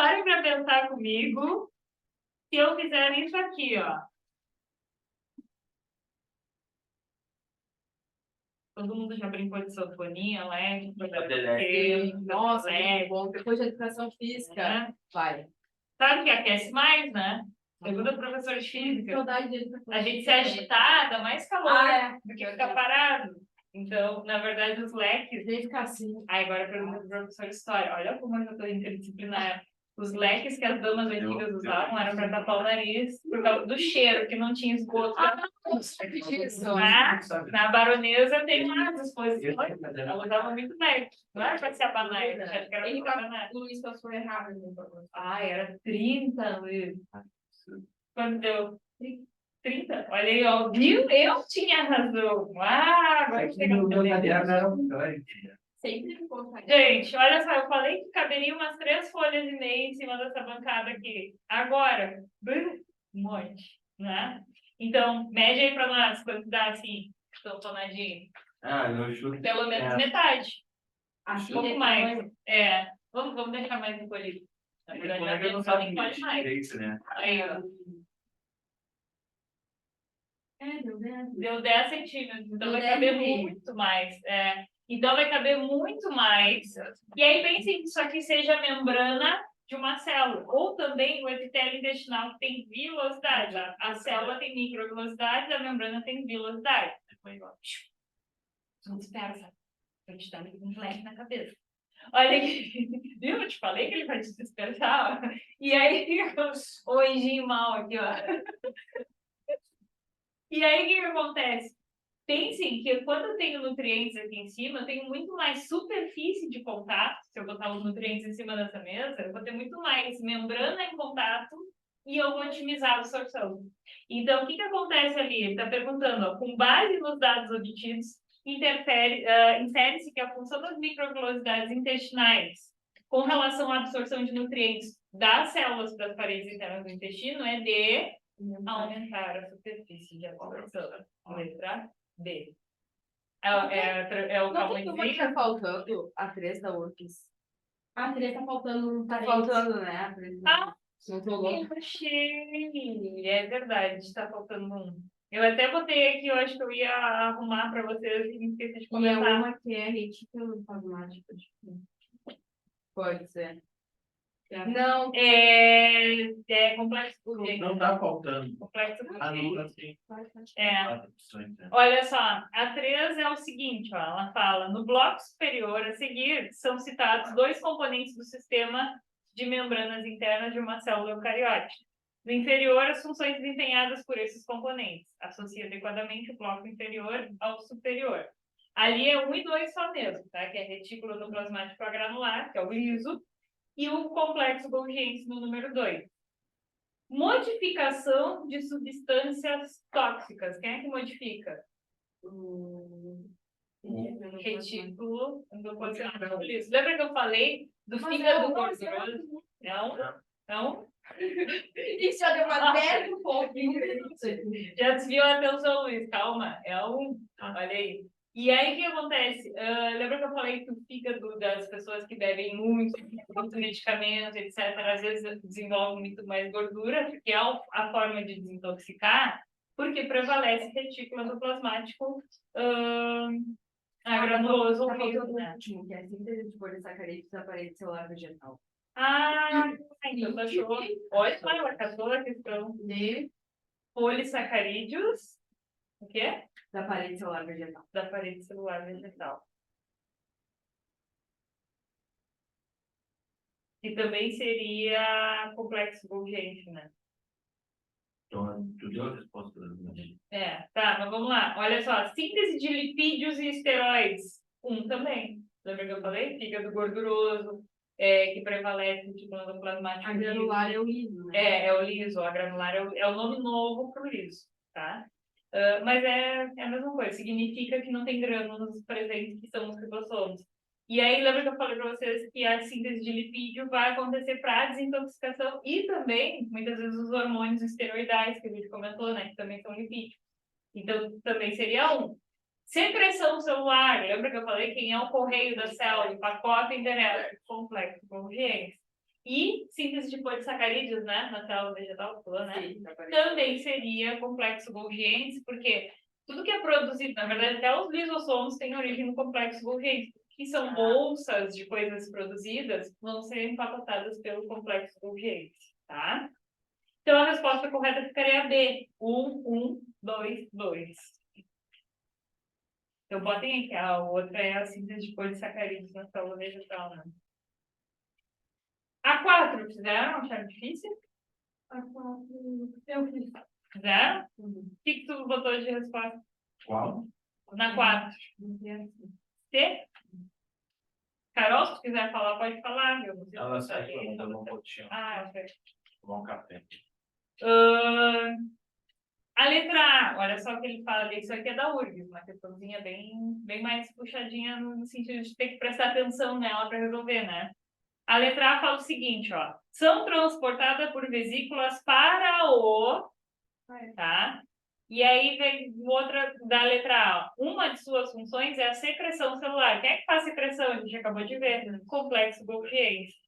Pare para pensar comigo se eu fizer isso aqui, ó. Todo mundo já brincou de sanfoninha, LED, Nossa, é bom. Depois de educação física, né? vai. Sabe o que aquece mais, né? Segundo a professora de física, Saudade dele. a gente se agitar dá mais calor do que ficar parado. Então, na verdade, os leques... Deve ficar assim. Aí agora pergunta para o professor de história. Olha como eu estou interdisciplinar. Os leques que as damas antigas usavam eram para tapar o nariz por causa do cheiro, que não tinha esgoto. Na Baronesa tem umas exposições, ela usava muito leque. Não era para se abanar, acho que era para abanar. O Luiz passou errado. Era 30, Luiz. Quando deu 30? Olha aí, ó. Viu? Eu tinha razão. Agora eu Sempre ficou. Gente, olha só, eu falei que caberia umas 3 folhas e meia em cima dessa bancada aqui. Agora, um monte, né? Então, mede aí para nós quanto dá assim, tamponadinho. Eu chuto. Pelo menos metade. Assim, Um pouco mais. Vamos deixar mais encolhido. Na verdade, Eu não só sabe encolhe mais. direito, né? Aí, ó. Deu 10 centímetros, então Deu vai 10 caber e meio. muito mais. Então vai caber muito mais. E aí pensem que isso aqui seja a membrana de uma célula. Ou também o epitélio intestinal que tem vilosidade. A célula tem microvilosidade, a membrana tem vilosidade. Não dispersa. Eu te dando um flash na cabeça. Olha aqui, viu? Eu te falei que ele vai te dispersar. Ó. E aí fica o anjinho mal aqui, ó. E aí, o que acontece? Pensem que quando eu tenho nutrientes aqui em cima, eu tenho muito mais superfície de contato. Se eu botar os nutrientes em cima dessa mesa, eu vou ter muito mais membrana em contato e eu vou otimizar a absorção. Então, o que acontece ali? Ele está perguntando, ó, com base nos dados obtidos, infere-se que a função das microvilosidades intestinais com relação à absorção de nutrientes das células para as paredes internas do intestino é de aumentar a superfície de absorção. Letra B. É o Não tem tá faltando a 3 da URGS. A 3 tá faltando um Tá parente. faltando, né? Não tô louca. É verdade, está faltando um. Eu até botei aqui, eu acho que eu ia arrumar para vocês e me esqueci de E é comentar. uma que é retículo plasmático. Pode ser. Não. É complexo burguês. Não tá faltando. Complexo Anula, burguês. sim. É. Olha só, a 3 é o seguinte, ó, ela fala, no bloco superior a seguir são citados 2 componentes do sistema de membranas internas de uma célula eucariótica. No inferior, as funções desempenhadas por esses componentes. Associa adequadamente o bloco inferior ao superior. Ali é 1 e 2 só mesmo, tá? Que é retículo endoplasmático agranular, que é o liso, e o complexo Golgiense no número 2. Modificação de substâncias tóxicas. Quem é que modifica? Retículo endoplasmático liso. Lembra que eu falei do fígado gorduroso? Não? Isso já deu uma 10 um pouquinho. Já desviou a atenção, Luiz. Calma. Olha aí. E aí, o que acontece? Lembra que eu falei que o fígado das pessoas que bebem muito medicamento, etc., às vezes desenvolve muito mais gordura, porque é a forma de desintoxicar, porque prevalece retículo endoplasmático granuloso ou líquido, né? Último, que é a síntese de polissacarídeos da parede celular vegetal. Então tá show. Olha, ela catou a questão de polissacarídeos. O quê? Da parede celular vegetal. Da parede celular vegetal. E também seria complexo Golgi, né? Então, tu deu a resposta. Tá, mas vamos lá. Olha só, síntese de lipídios e esteroides. Também. Lembra que eu falei? Fígado gorduroso, que prevalece de endoplasmático. A granular é o liso, né? É o liso. A granular é o nome novo para o liso, tá? Mas é a mesma coisa, significa que não tem grânulos presentes, que são os ribossomos. E aí, lembra que eu falei para vocês que a síntese de lipídio vai acontecer para desintoxicação e também, muitas vezes, os hormônios esteroidais, que a gente comentou, né, que também são lipídios. Então, também seria um. Secreção celular, lembra que eu falei quem é o correio da célula, o pacote endereço complexo Golgi. E síntese de polissacarídeos, né? Na célula vegetal, né? Também seria complexo Golgiense, porque tudo que é produzido, na verdade, até os lisossomos têm origem no complexo Golgiense, que são bolsas de coisas produzidas, vão ser empacotadas pelo complexo Golgiense, tá? Então, a resposta correta ficaria B. 1, 1, 2, 2. Então, botem aqui. A outra é a síntese de polissacarídeos na célula vegetal, né? A 4, fizeram? Acharam difícil? A 4, eu fiz. Fizeram? O que tu botou de resposta? Qual? Na 4. C? Carol, se tu quiser falar, pode falar, viu? Ela saiu para dar um potinho. Ah, ok. Tomar um café. A letra A, olha só o que ele fala ali, isso aqui é da URGS, uma questãozinha bem mais puxadinha no sentido de ter que prestar atenção nela para resolver, né? A letra A fala o seguinte, ó, são transportadas por vesículas para o, tá? E aí vem outra da letra A, uma de suas funções é a secreção celular. Quem é que faz secreção? A gente acabou de ver, complexo Golgiense.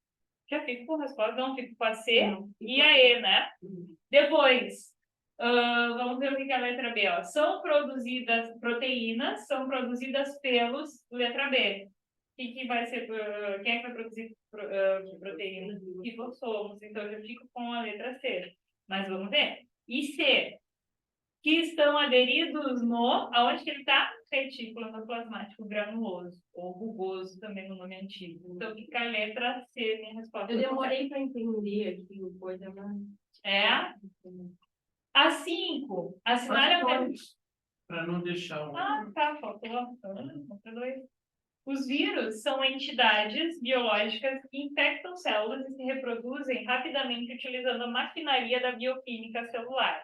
Já fico com a resposta, não fico com a C e a E, né? Depois, vamos ver o que é a letra B. Ó. São produzidas proteínas, são produzidas pelos, letra B. Que vai ser, quem é que vai produzir proteína? Lisossomos. Então, eu fico com a letra C. Mas vamos ver. E C, que estão aderidos no, aonde que ele está? Retículo endoplasmático granuloso, ou rugoso também no nome antigo. Então, fica a letra C, minha resposta. Eu demorei para entender aqui coisa, mas... É? A 5, assinale a... Para não deixar o... Ah, tá, faltou 2. Os vírus são entidades biológicas que infectam células e se reproduzem rapidamente utilizando a maquinaria da bioquímica celular.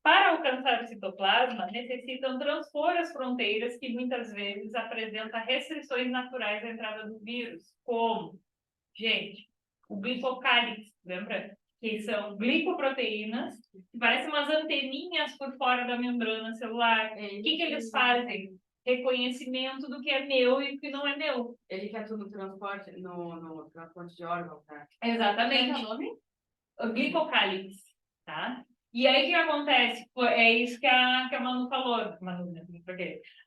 Para alcançar o citoplasma, necessitam transpor as fronteiras que muitas vezes apresentam restrições naturais à entrada do vírus, como, gente, o glicocálix, lembra? Que são glicoproteínas, que parecem umas anteninhas por fora da membrana celular. O que eles fazem? Reconhecimento do que é meu e do que não é meu. Ele quer tudo no transporte, no transporte de órgãos, tá? Exatamente. Qual é o nome? O glicocálix, tá? E aí, o que acontece? É isso que a Manu falou. Manu, né?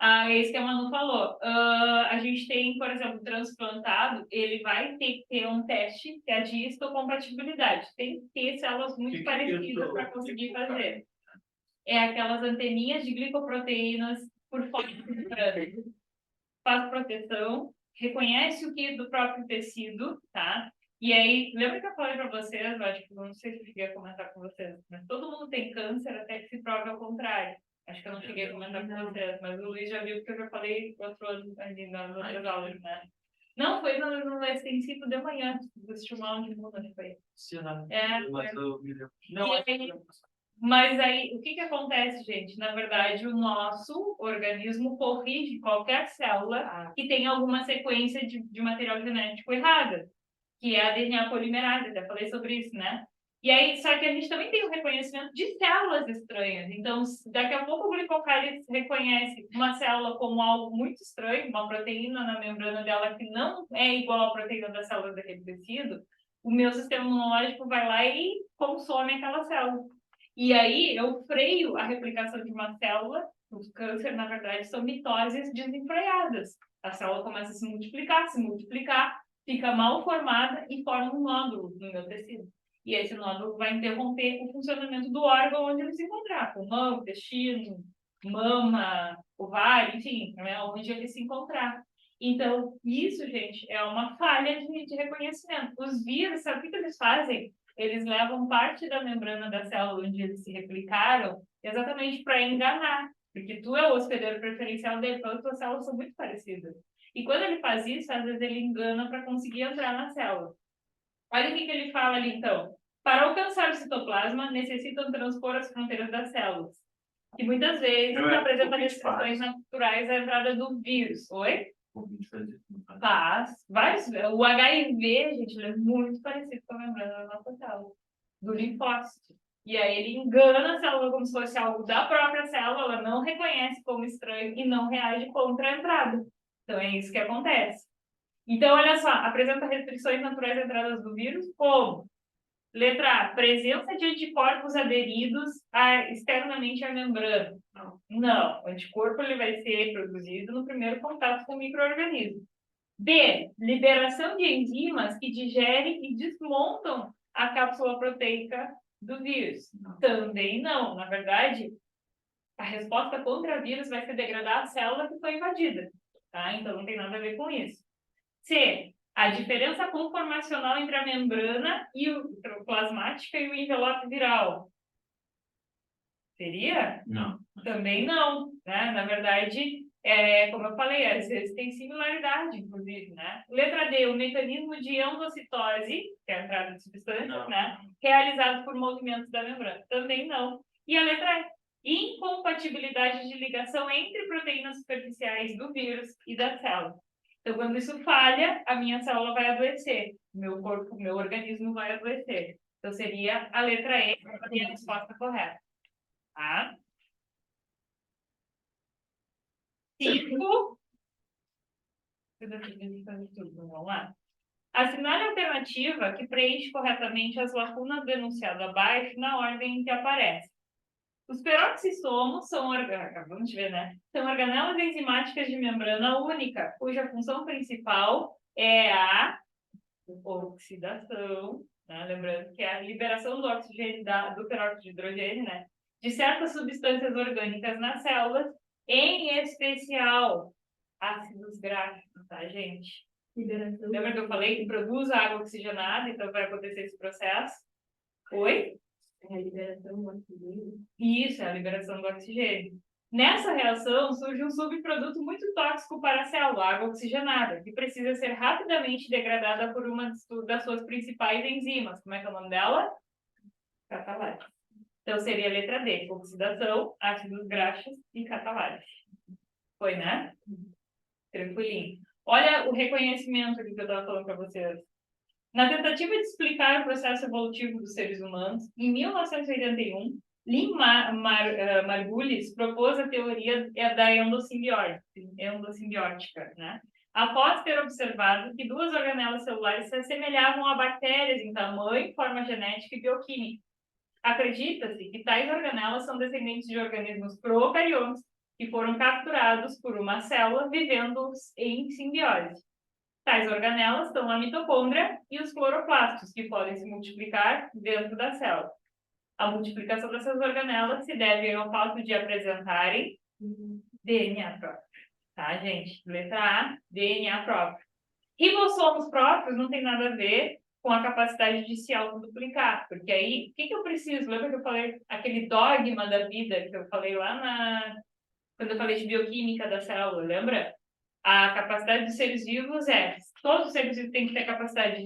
É isso que a Manu falou. A gente tem, por exemplo, transplantado, ele vai ter que ter um teste que é de histocompatibilidade. Tem que ter células muito parecidas para conseguir fazer. É aquelas anteninhas de glicoproteínas por fora do membrana. Faz proteção, reconhece o que do próprio tecido, tá? E aí, lembra que eu falei para vocês, eu acho que não sei se eu cheguei a comentar com vocês, mas todo mundo tem câncer até que se prove ao contrário. Acho que eu não cheguei a comentar com vocês, mas o Luiz já viu porque eu já falei outro ano ali nas outras aulas, né? Não, foi no extensivo de manhã, do estimulão de mundo, acho que foi. Mas aí, o que acontece, gente? Na verdade, o nosso organismo corrige qualquer célula que tenha alguma sequência de material genético errada, que é a DNA polimerase, até falei sobre isso, né? E aí, só que a gente também tem o reconhecimento de células estranhas. Então, daqui a pouco o glicocálix reconhece uma célula como algo muito estranho, uma proteína na membrana dela que não é igual à proteína das células daquele tecido, o meu sistema imunológico vai lá e consome aquela célula. E aí, eu freio a replicação de uma célula. O câncer, na verdade, são mitoses desenfreadas. A célula começa a se multiplicar, fica mal formada e forma um nódulo no meu tecido. E esse nódulo vai interromper o funcionamento do órgão onde ele se encontrar, pulmão, intestino, mama, ovário, enfim, né, onde ele se encontrar. Então, isso, gente, é uma falha de reconhecimento. Os vírus, sabe o que eles fazem? Eles levam parte da membrana da célula onde eles se replicaram exatamente para enganar, porque tu é o hospedeiro preferencial dele, então as tuas células são muito parecidas. E quando ele faz isso, às vezes ele engana para conseguir entrar na célula. Olha o que ele fala ali, então. Para alcançar o citoplasma, necessitam transpor as fronteiras das células, que muitas vezes apresentam restrições naturais à entrada do vírus. Oi? Faz. Vários. O HIV, gente, ele é muito parecido com a membrana da nossa célula, do linfócito. E aí ele engana a célula como se fosse algo da própria célula, ela não reconhece como estranho e não reage contra a entrada. Então é isso que acontece. Então, olha só, apresenta restrições naturais de entradas do vírus, como? Letra A, presença de anticorpos aderidos externamente à membrana. Não, o anticorpo ele vai ser produzido no primeiro contato com o micro-organismo. B, liberação de enzimas que digerem e desmontam a cápsula proteica do vírus. Também não. Na verdade, a resposta contra o vírus vai ser degradar a célula que foi invadida. Tá? Então, não tem nada a ver com isso. C, a diferença conformacional entre a membrana e plasmática e o envelope viral. Seria? Não. Também não, né? Na verdade, como eu falei, às vezes tem similaridade, inclusive, né? Letra D, o mecanismo de endocitose, que é a entrada de substâncias, né? Realizado por movimentos da membrana. Também não. E a letra E, incompatibilidade de ligação entre proteínas superficiais do vírus e da célula. Então, quando isso falha, a minha célula vai adoecer, meu corpo, meu organismo vai adoecer. Então, seria a letra E, a resposta correta. Tá? 5. Vamos lá. Assinale a alternativa que preenche corretamente as lacunas denunciadas abaixo na ordem em que aparece. Os peroxissomos são vamos ver, né? São organelas enzimáticas de membrana única, cuja função principal é a oxidação, né? Lembrando que é a liberação do oxigênio do peróxido de hidrogênio, né? De certas substâncias orgânicas nas células, em especial ácidos gráficos, tá, gente? Liberação. Lembra que eu falei que produz água oxigenada, então vai acontecer esse processo? Oi? É a liberação do oxigênio. Isso, é a liberação do oxigênio. Nessa reação, surge um subproduto muito tóxico para a célula, água oxigenada, que precisa ser rapidamente degradada por uma das suas principais enzimas. Como é que é o nome dela? Catalase. Então, seria a letra D, oxidação, ácidos graxos e catalase. Foi, né? Tranquilinho. Olha o reconhecimento que eu estava falando para vocês. Na tentativa de explicar o processo evolutivo dos seres humanos, em 1981, Lynn Margulis propôs a teoria da endossimbiótica, né? Após ter observado que duas organelas celulares se assemelhavam a bactérias em tamanho, forma genética e bioquímica. Acredita-se que tais organelas são descendentes de organismos procariontes que foram capturados por uma célula vivendo em simbiose. Tais organelas são a mitocôndria e os cloroplastos, que podem se multiplicar dentro da célula. A multiplicação dessas organelas se deve ao fato de apresentarem DNA próprio. Tá, gente? Letra A, DNA próprio. Ribossomos próprios não tem nada a ver com a capacidade de se autoduplicar, porque aí, o que eu preciso? Lembra que eu falei aquele dogma da vida que eu falei lá quando eu falei de bioquímica da célula, lembra? A capacidade dos seres vivos todos os seres vivos têm que ter a capacidade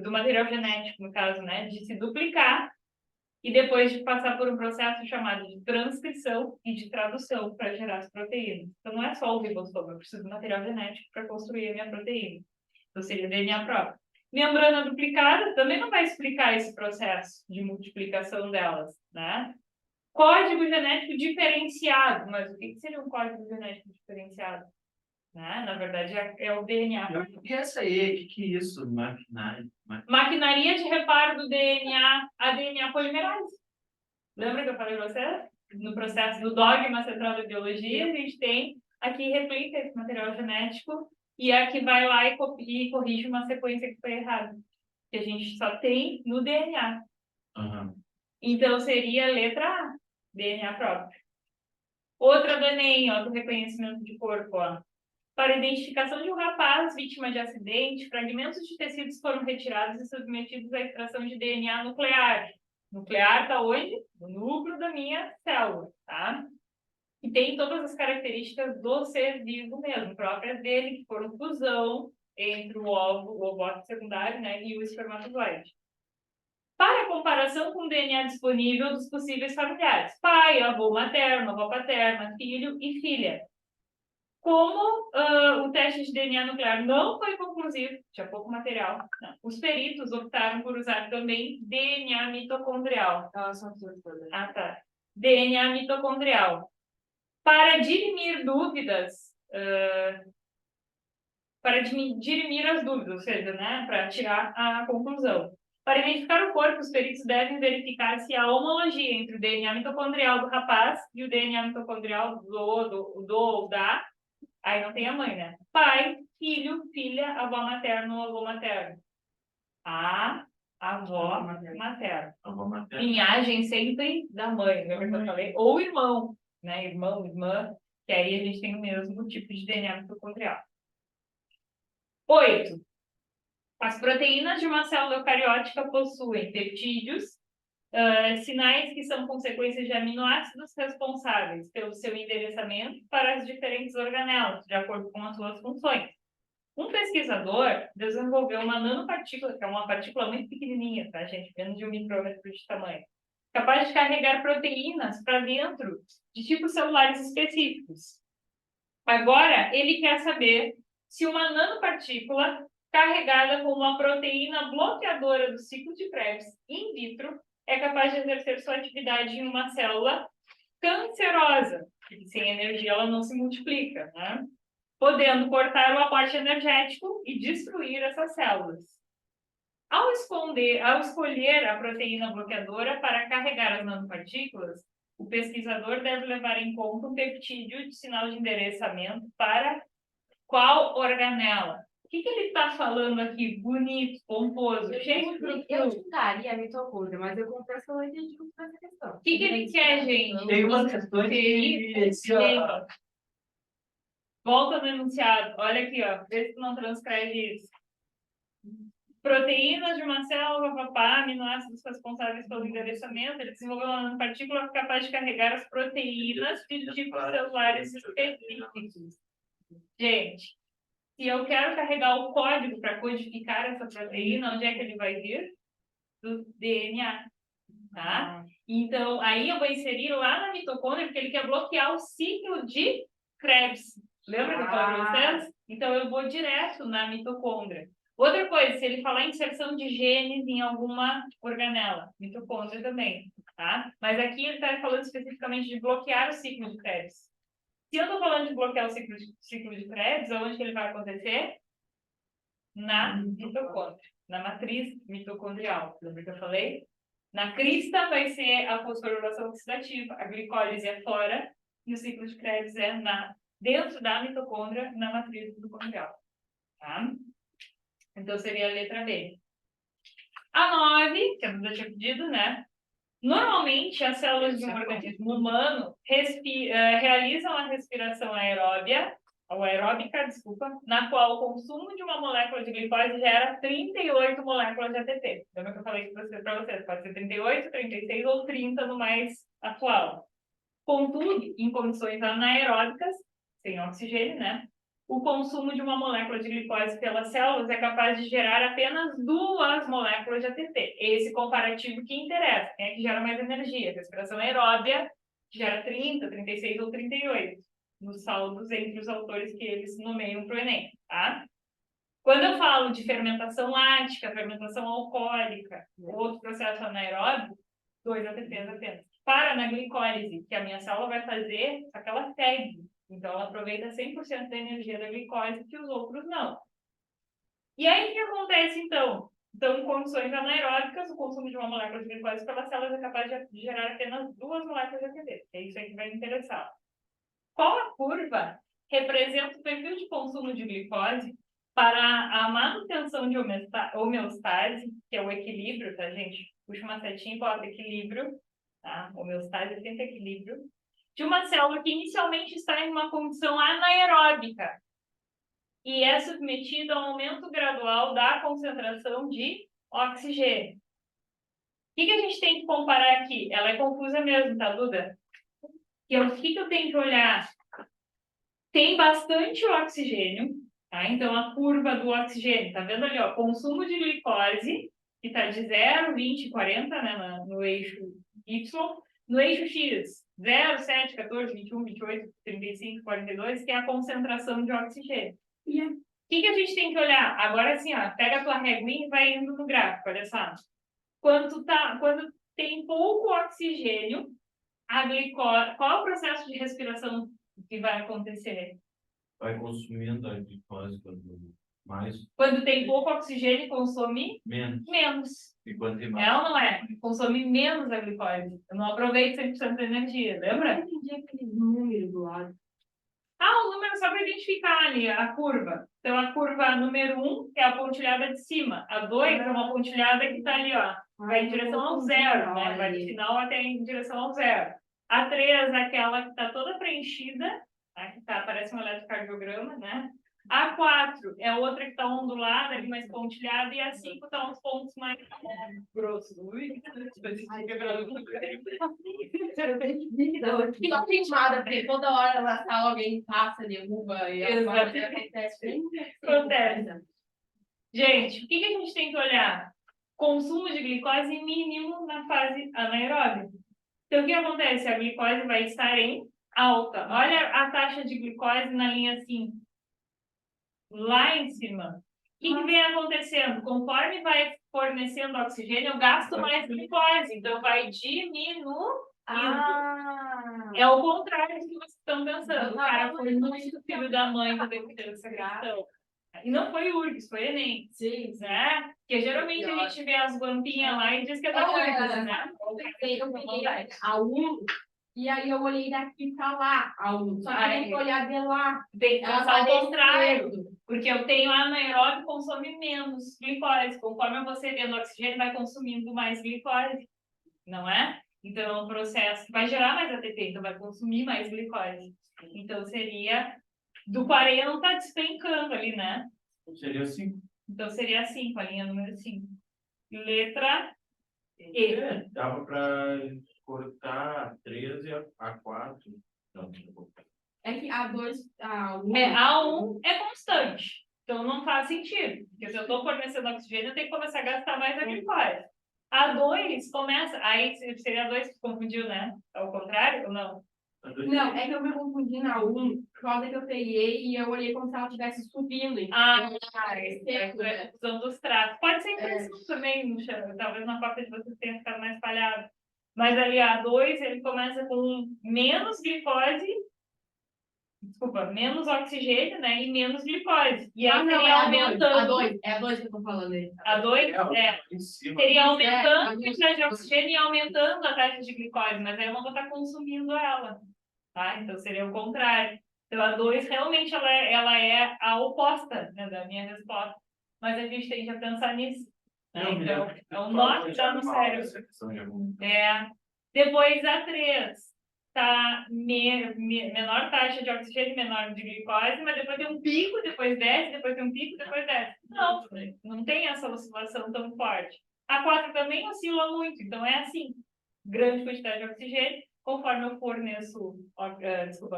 do material genético, no caso, né, de se duplicar e depois de passar por um processo chamado de transcrição e de tradução para gerar as proteínas. Então, não é só o ribossomo, eu preciso do material genético para construir a minha proteína. Então, seria DNA próprio. Membrana duplicada também não vai explicar esse processo de multiplicação delas, né? Código genético diferenciado. Mas o que seria um código genético diferenciado? Né? Na verdade, é o DNA. O que é essa aí? O que é isso? Maquinaria de reparo do DNA, a DNA polimerase. Lembra que eu falei para você? No processo do dogma central da biologia, a gente tem aqui replica esse material genético e aqui vai lá e corrige uma sequência que foi errada. Que a gente só tem no DNA. Uhum. Então, seria a letra A, DNA próprio. Outra do Enem, ó, do reconhecimento de corpo, ó. Para identificação de um rapaz vítima de acidente, fragmentos de tecidos foram retirados e submetidos à extração de DNA nuclear. Nuclear está onde? No núcleo da minha célula, tá? E tem todas as características do ser vivo mesmo, próprias dele, que foram fusão entre o ovócito secundário, né, e o espermatozoide. Para comparação com o DNA disponível dos possíveis familiares, pai, avô materno, avó paterna, filho e filha. Como o teste de DNA nuclear não foi conclusivo, tinha pouco material, não. Os peritos optaram por usar também DNA mitocondrial. Ah, tá. DNA mitocondrial. Para dirimir dúvidas para dirimir as dúvidas, ou seja, né, para tirar a conclusão. Para identificar o corpo, os peritos devem verificar se há homologia entre o DNA mitocondrial do rapaz e o DNA mitocondrial do ou da, aí não tem a mãe, né? Pai, filho, filha, avó materno ou avô materno. A avó materna. Avó materna. Linhagem sempre da mãe, lembra que eu falei? Ou irmão, né? Irmão, irmã, que aí a gente tem o mesmo tipo de DNA mitocondrial. 8. As proteínas de uma célula eucariótica possuem peptídeos, sinais que são consequências de aminoácidos responsáveis pelo seu endereçamento para as diferentes organelas, de acordo com as suas funções. Um pesquisador desenvolveu uma nanopartícula, que é uma partícula muito pequenininha, tá, gente? Menos de 1 micrômetro de tamanho, capaz de carregar proteínas para dentro de tipos celulares específicos. Agora, ele quer saber se uma nanopartícula carregada com uma proteína bloqueadora do ciclo de Krebs in vitro é capaz de exercer sua atividade em uma célula cancerosa, que sem energia ela não se multiplica, né? Podendo cortar o aporte energético e destruir essas células. Ao escolher a proteína bloqueadora para carregar as nanopartículas, o pesquisador deve levar em conta um peptídeo de sinal de endereçamento para qual organela. O que ele está falando aqui? Bonito, pomposo, cheio de fruto. Eu juntaria a mitocôndria, mas eu confesso que eu não entendi muito essa questão. O que ele quer, gente? Tem umas questões que... Volta no enunciado. Olha aqui, ó. Vê se tu não transcreve isso. Proteínas de uma célula, papá, aminoácidos responsáveis pelo endereçamento. Ele desenvolveu uma nanopartícula capaz de carregar as proteínas de tipos celulares específicos. Gente, se eu quero carregar o código para codificar essa proteína, onde é que ele vai vir? Do DNA. Tá? Então, aí eu vou inserir lá na mitocôndria, porque ele quer bloquear o ciclo de Krebs. Lembra que eu falei para vocês? Então, eu vou direto na mitocôndria. Outra coisa, se ele falar inserção de genes em alguma organela, mitocôndria também, tá? Mas aqui ele está falando especificamente de bloquear o ciclo de Krebs. Se eu estou falando de bloquear o ciclo de Krebs, onde que ele vai acontecer? Na mitocôndria, na matriz mitocondrial. Lembra que eu falei? Na crista vai ser a fosforilação oxidativa, a glicólise é fora, e o ciclo de Krebs é dentro da mitocôndria, na matriz mitocondrial. Tá? Então, seria a letra B. A 9, que a Duda tinha pedido, né? Normalmente, as células de um organismo humano realizam a respiração aeróbica, na qual o consumo de uma molécula de glicose gera 38 moléculas de ATP. Lembra que eu falei para vocês? Pode ser 38, 36 ou 30 no mais atual. Contudo, em condições anaeróbicas, sem oxigênio, né? O consumo de uma molécula de glicose pelas células é capaz de gerar apenas 2 moléculas de ATP. Esse comparativo que interessa. Quem é que gera mais energia? A respiração aeróbia gera 30, 36 ou 38. Nos saldos entre os autores que eles nomeiam para o Enem, tá? Quando eu falo de fermentação lática, fermentação alcoólica, outro processo anaeróbico, 2 ATPs apenas. Para na glicólise, que a minha célula vai fazer, só que ela segue. Então, ela aproveita 100% da energia da glicose, que os outros não. E aí, o que acontece, então? Então, em condições anaeróbicas, o consumo de uma molécula de glicose pelas células é capaz de gerar apenas 2 moléculas de ATP. É isso aí que vai interessar. Qual a curva representa o perfil de consumo de glicose para a manutenção de homeostase, que é o equilíbrio, tá, gente? Puxa uma setinha e bota equilíbrio, tá? Homeostase é sempre equilíbrio. De uma célula que inicialmente está em uma condição anaeróbica e é submetida a um aumento gradual da concentração de oxigênio. O que a gente tem que comparar aqui? Ela é confusa mesmo, tá, Duda? O que eu tenho que olhar? Tem bastante oxigênio, tá? Então, a curva do oxigênio, tá vendo ali, ó? Consumo de glicose, que tá de 0, 20, 40, né, no eixo Y. No eixo X, 0, 7, 14, 21, 28, 35, 42, que é a concentração de oxigênio. E o que a gente tem que olhar? Agora, assim, ó, pega a tua reguinha e vai indo no gráfico, olha só. Quando tem pouco oxigênio, a glicose, qual é o processo de respiração que vai acontecer? vai consumindo a glicose mais, Quando tem pouco oxigênio, consome menos. menos. E quando tem É mais, ou não é? Consome menos a glicose. Eu não aproveito 100% da energia, lembra? Eu entendi aquele número do lado. Ah, o número só para identificar ali, a curva. Então, a curva número 1 é a pontilhada de cima. A 2 é uma pontilhada que está ali, ó. Vai em direção ao zero, né? Vai do final até em direção ao zero. A 3 é aquela que está toda preenchida, tá? Que tá, parece um eletrocardiograma, né? A 4 é outra que está ondulada, ali mais pontilhada, e a 5 está uns pontos mais grossos. Ui, Fica filmada, porque toda hora na sala alguém passa, derruba e acontece. Acontece. Gente, o que a gente tem que olhar? Consumo de glicose mínimo na fase anaeróbica. Então, o que acontece? A glicose vai estar em alta. Olha a taxa de glicose na linha assim, lá em cima. O que vem acontecendo? Conforme vai fornecendo oxigênio, eu gasto mais glicose. Então, vai diminuindo. É o contrário do que vocês estão pensando. O cara foi muito filho da mãe quando ele teve essa questão. E não foi URGS, foi Enem. Sim, Né? Porque geralmente a gente vê as guampinhas lá e diz que é da URGS, né? Eu peguei a 1 e aí eu olhei daqui pra lá, a 1. Só que tem que olhar de lá. Tem que Ela pensar ao tá contrário. descendo. Porque eu tenho anaeróbio, consome menos glicose. Conforme você vendo oxigênio, vai consumindo mais glicose. Não é? Então, é um processo que vai gerar mais ATP, então vai consumir mais glicose. Então, seria do 40 despencando ali, né? seria 5. Então, seria 5, a linha número 5. Letra E. Dava para cortar a 13 e a 4. Não, É que a 2, a 1. A1 é constante. Então, não faz sentido. Porque se eu estou fornecendo oxigênio, eu tenho que começar a gastar mais a glicose. A 2 começa. Aí seria a 2 que confundiu, né? Ao contrário ou não? Não, é que eu me confundi na 1, por causa que eu peguei e eu olhei como se ela estivesse subindo. Então, É a confusão dos traços. Pode ser impressão também, no chão. Talvez na cópia de vocês tenha ficado mais espalhado. Mas ali a 2, ele começa com menos glicose, desculpa, menos oxigênio, né? E menos glicose. E aí seria aumentando. É a 2 que eu tô falando aí. A 2 em cima. seria aumentando a quantidade de oxigênio e aumentando a taxa de glicose, mas aí eu não vou estar consumindo ela. Tá? Então seria o contrário. Então a 2 realmente ela é a oposta, né, da minha resposta. Mas a gente tende a pensar nisso. Né? Então, é o nó que dá no cérebro. Depois a 3 tá menor taxa de oxigênio, menor de glicose, mas depois tem um pico, depois desce, depois tem um pico, depois desce. Não tem essa oscilação tão forte. A 4 também oscila muito, então é assim, grande quantidade de oxigênio, conforme eu forneço,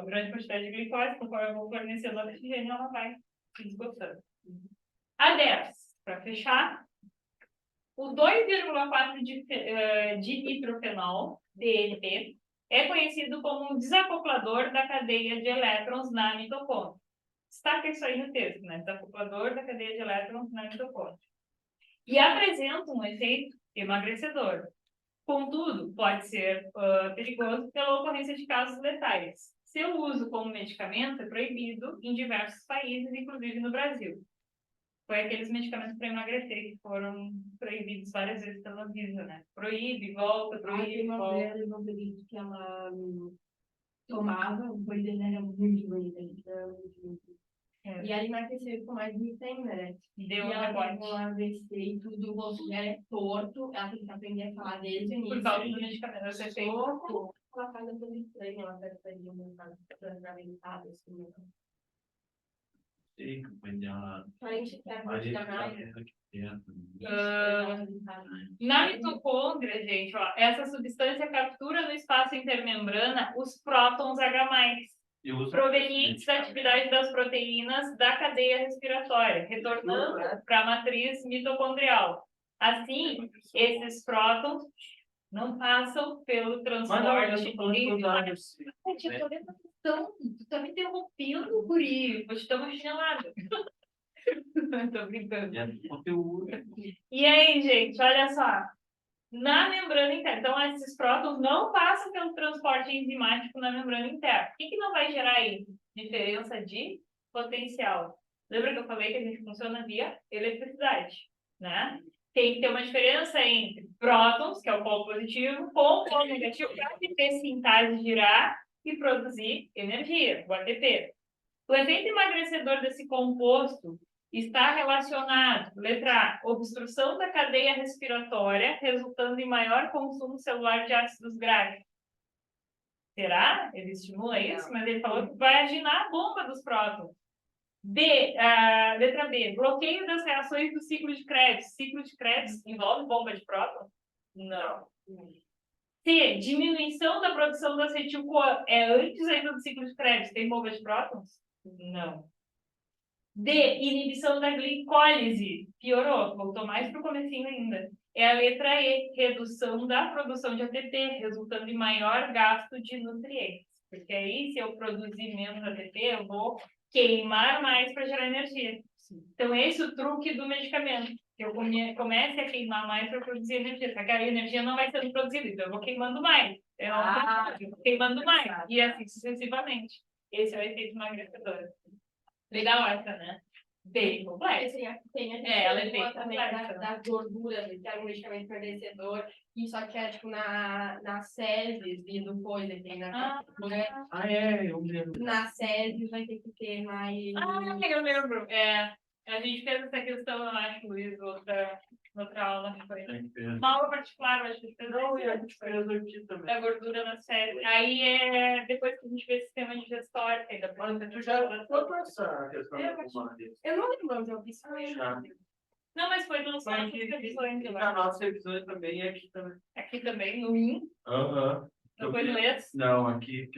grande quantidade de glicose, conforme eu vou fornecendo oxigênio, ela vai se esgotando. A 10, para fechar, o 2,4 de nitrofenol, DNP, é conhecido como um desacoplador da cadeia de elétrons na mitocôndria. Destaca isso aí no texto, né? Desacoplador da cadeia de elétrons na mitocôndria. E apresenta um efeito emagrecedor. Contudo, pode ser perigoso pela ocorrência de casos letais. Seu uso como medicamento é proibido em diversos países, inclusive no Brasil. Foi aqueles medicamentos para emagrecer que foram proibidos várias vezes pela Anvisa, né? Proíbe, volta, proíbe, volta. Eu não que ela tomava, o boi dele era muito bonito. E ela emagreceu com mais de 100, né? Deu e um ela rebote. teve um AVC e tudo, o rosto dela é torto. Ela tem que aprender a falar desde o início. Por causa do medicamento, você fez. Ela faz a coisa estranha, ela faz a coisa fragmentada, assim. Na mitocôndria, gente, ó, essa substância captura no espaço intermembrana os prótons H+, provenientes da atividade das proteínas da cadeia respiratória, retornando para a matriz mitocondrial. Assim, esses prótons não passam pelo transporte. Tu tá me interrompendo, guri. Vou te dar uma chinelada. Tô brincando. E aí, gente, olha só. Na membrana interna, então esses prótons não passam pelo transporte enzimático na membrana interna. O que não vai gerar aí? Diferença de potencial. Lembra que eu falei que a gente funciona via eletricidade, né? Tem que ter uma diferença entre prótons, que é o polo positivo, com o polo negativo, para ter sintase girar e produzir energia, o ATP. O efeito emagrecedor desse composto está relacionado, letra A, obstrução da cadeia respiratória, resultando em maior consumo celular de ácidos graxos. Será? Ele estimula isso, mas ele falou que vai agir na bomba dos prótons. Letra B, bloqueio das reações do ciclo de Krebs. Ciclo de Krebs envolve bomba de próton? Não. C, diminuição da produção do acetil-CoA. É antes ainda do ciclo de Krebs. Tem bomba de prótons? Não. D, inibição da glicólise. Piorou, voltou mais para o comecinho ainda. É a letra E, redução da produção de ATP, resultando em maior gasto de nutrientes. Porque aí, se eu produzir menos ATP, eu vou queimar mais para gerar energia. Então, esse é o truque do medicamento. Eu comece a queimar mais para produzir energia. Só que a energia não vai sendo produzida, então eu vou queimando mais. Eu vou queimando mais. E assim sucessivamente. Esse é o efeito emagrecedor. Legal essa, né? Bem complexo. Ela é bem também das gorduras, que é um medicamento fornecedor, e só que é tipo nas fezes e do coisa, tem na eu lembro. nas fezes vai ter que ter mais. Eu lembro. A gente fez essa questão, eu acho, Luiz, outra aula que foi. Uma aula particular, eu acho que a gente fez. Não, e a gente fez aqui também. Da gordura na série. Aí depois que a gente fez sistema digestório, ainda Mas tu já foi com essa questão da fumada? Eu não lembro onde eu vi isso. Não, mas foi nas nossas revisões. Na nossa revisão também e aqui também. Aqui também, no IN. Aham. Não foi no ES? Não, aqui.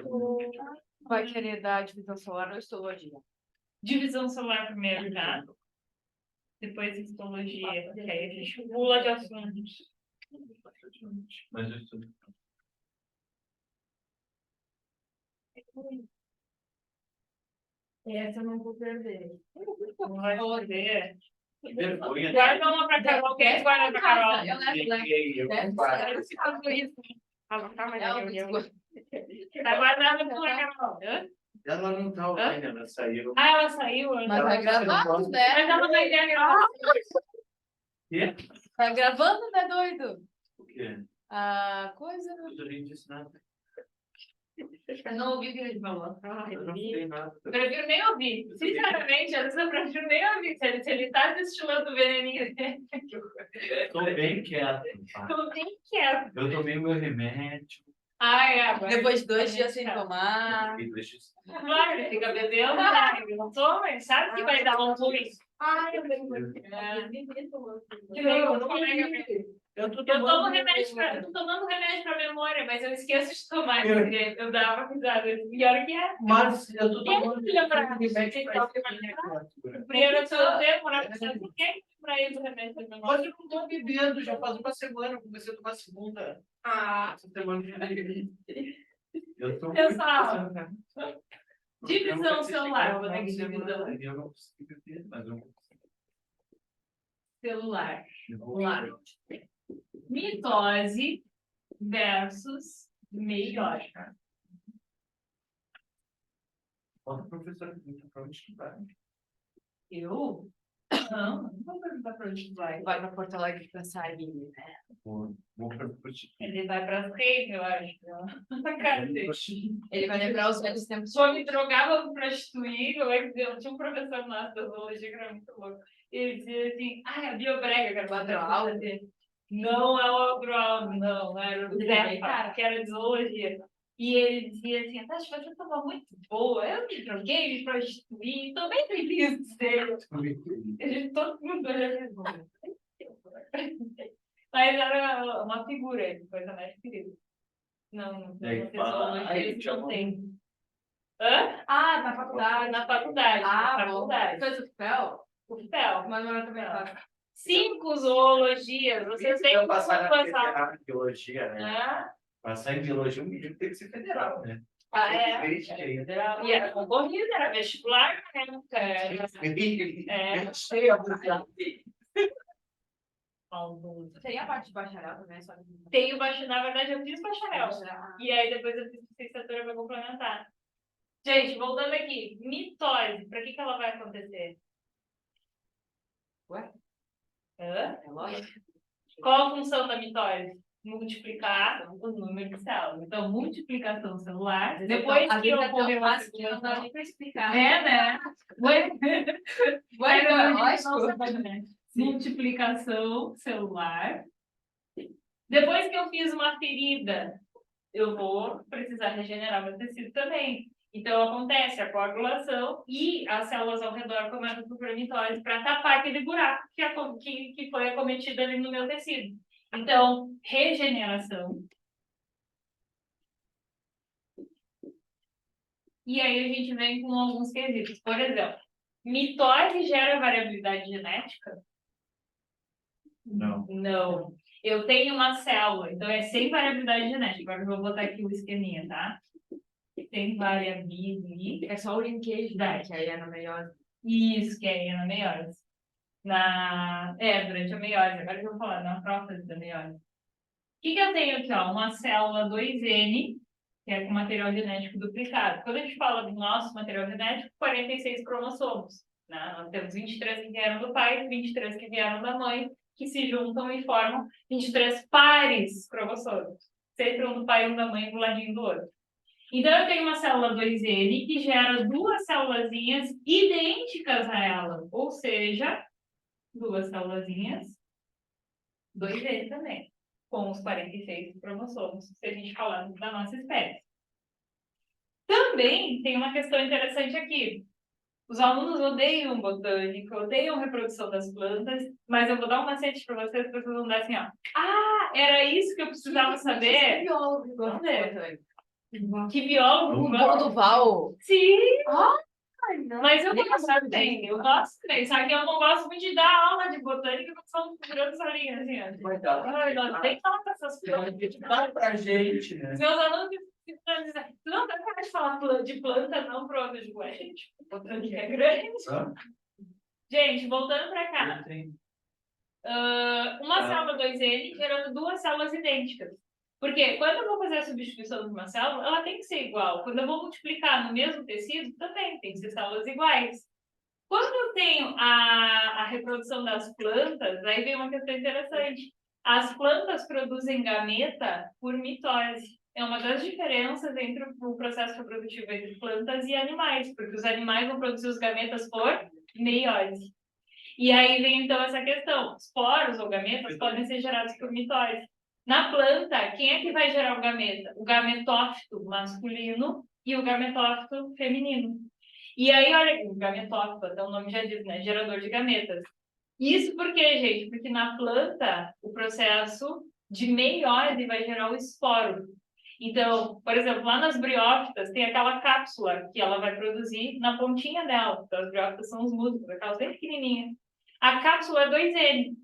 Vai querer dar divisão solar ou histologia? Divisão celular primeiro, tá? Depois histologia, que aí a gente pula de assuntos. Mas isso. Essa eu não vou perder. Não vai perder. Que vergonha. Guarda uma pra Carol. Quem guarda pra Carol? Eu levo, Calma, Tá guardada pela Carol. Ela não tá ouvindo, ela saiu. Ela saiu. Mas vai gravando, né? Mas ela vai ter a gravação. Quê? Tá gravando, né, doido? O quê? A coisa. Eu não disse nada. Eu não ouvi o que ele falou. Eu não falei nada. Eu prefiro nem ouvir. Sinceramente, às vezes eu prefiro nem ouvir. Se ele tá destilando o veneninho dele. Tô bem quieto. Tô bem quieto. Eu tomei meu remédio. Agora. Depois de 2 dias sem tomar. Claro, ele fica bebendo, né? Ele não toma, ele sabe que vai dar um ruim. Eu lembro. Que nem eu não Eu tô tomo remédio pra, eu tô tomando remédio pra memória, mas eu esqueço de tomar. Eu dava uma risada. Pior que é. Mas eu tô tomando remédio pra primeiro eu sou tempo, né? Por que pra ele o remédio pra memória? Mas eu não tô bebendo, já faz uma semana, eu comecei a tomar segunda. Essa semana eu tô Pessoal, divisão celular, vou ter que divisão. Eu não consigo beber, mas eu Celular. Vamos lá. Mitose versus meiótica. Bota o professor pergunta para onde que vai. Eu? Não vou perguntar para onde vai. Vai pra Porto Alegre pensar ali, né? Vou para o Ele vai para as redes, eu acho. Na cara dele. Ele vai lembrar os velhos tempos. Só me drogava para prostituir. Eu tinha um professor nosso da zoologia que era muito louco. Ele dizia assim: a biobrega, que era uma aula dele. Não é o Algroaldo, não. Era o Zé, que era de zoologia. E ele dizia assim: Tati, você estava muito boa. Eu me droguei, me prostituí. Estou bem feliz de ser. Todo mundo era bom. Mas era uma figura, ele foi mais querido. Não tem. Hã? Na faculdade. Na faculdade. Fez o FPEL? O FPEL. Mas não era também lá. 5 zoologias. Vocês têm que passar passar. na biologia, né? Passar em biologia, um mínimo tem que ser federal, né? Federal. E era concorrido, era vestibular, né? Cheia a música. Tem a parte de bacharel também, só Tenho bacharel, na verdade eu fiz bacharel. E aí depois eu fiz licenciatura para complementar. Gente, voltando aqui. Mitose, para que ela vai acontecer? Ué? Hã? É lógico. Qual a função da mitose? Multiplicar o número de células. Então, multiplicação celular. Depois que ocorreu a não dá nem para explicar. né? Ué, lógico. multiplicação celular. Depois que eu fiz uma ferida, eu vou precisar regenerar meu tecido também. Então, acontece a coagulação e as células ao redor começam por mitose para tapar aquele buraco que foi acometido ali no meu tecido. Então, regeneração. E aí a gente vem com alguns quesitos. Por exemplo, mitose gera variabilidade genética? Não. Não. Eu tenho uma célula, então é sem variabilidade genética. Agora eu vou botar aqui o esqueminha, tá? Tem variabilidade. É só o linkage, né? Que aí é na meiose. Isso, que aí é na meiose. Durante a meiose. Agora eu vou falar na prófase da meiose. O que eu tenho aqui? Ó? Uma célula 2N, que é com material genético duplicado. Quando a gente fala do nosso material genético, 46 cromossomos. Né? Nós temos 23 que vieram do pai, 23 que vieram da mãe, que se juntam e formam 23 pares cromossômicos. Sempre um do pai e um da mãe do ladinho do outro. Então, eu tenho uma célula 2N que gera duas célulazinhas idênticas a ela. Ou seja, duas célulazinhas 2N também, com os 46 cromossomos, se a gente falar da nossa espécie. Também tem uma questão interessante aqui. Os alunos odeiam botânica, odeiam reprodução das plantas, mas eu vou dar um macete para vocês vão dar assim, ó. Ah, era isso que eu precisava saber? Biólogo, Vamos ver. botânica. Que biólogo? O do Val. Sim! Ai, não. Mas eu gosto também, eu gosto também. Só que eu não gosto muito de dar aula de botânica, porque são grandes aulinhas, assim. Ai, não, tem que falar com essas plantas. Dá pra gente, né? Meus alunos ficam dizendo, tu não dá pra falar de planta, não, pro eu digo, gente, botânica é grande. Gente, voltando pra cá. Uma célula 2N gerando duas células idênticas. Porque quando eu vou fazer a substituição de uma célula, ela tem que ser igual. Quando eu vou multiplicar no mesmo tecido, também tem que ser células iguais. Quando eu tenho a reprodução das plantas, aí vem uma questão interessante. As plantas produzem gameta por mitose. É uma das diferenças entre o processo reprodutivo entre plantas e animais, porque os animais vão produzir os gametas por meiose. E aí vem então essa questão: esporos ou gametas podem ser gerados por mitose. Na planta, quem é que vai gerar o gameta? O gametófito masculino e o gametófito feminino. E aí, olha, o gametófito, até o nome já diz, né? Gerador de gametas. Isso por quê, gente? Porque na planta, o processo de meiose vai gerar o esporo. Então, por exemplo, lá nas briófitas, tem aquela cápsula que ela vai produzir na pontinha dela. Então, as briófitas são os músculos, aquelas bem pequenininhas. A cápsula é 2N.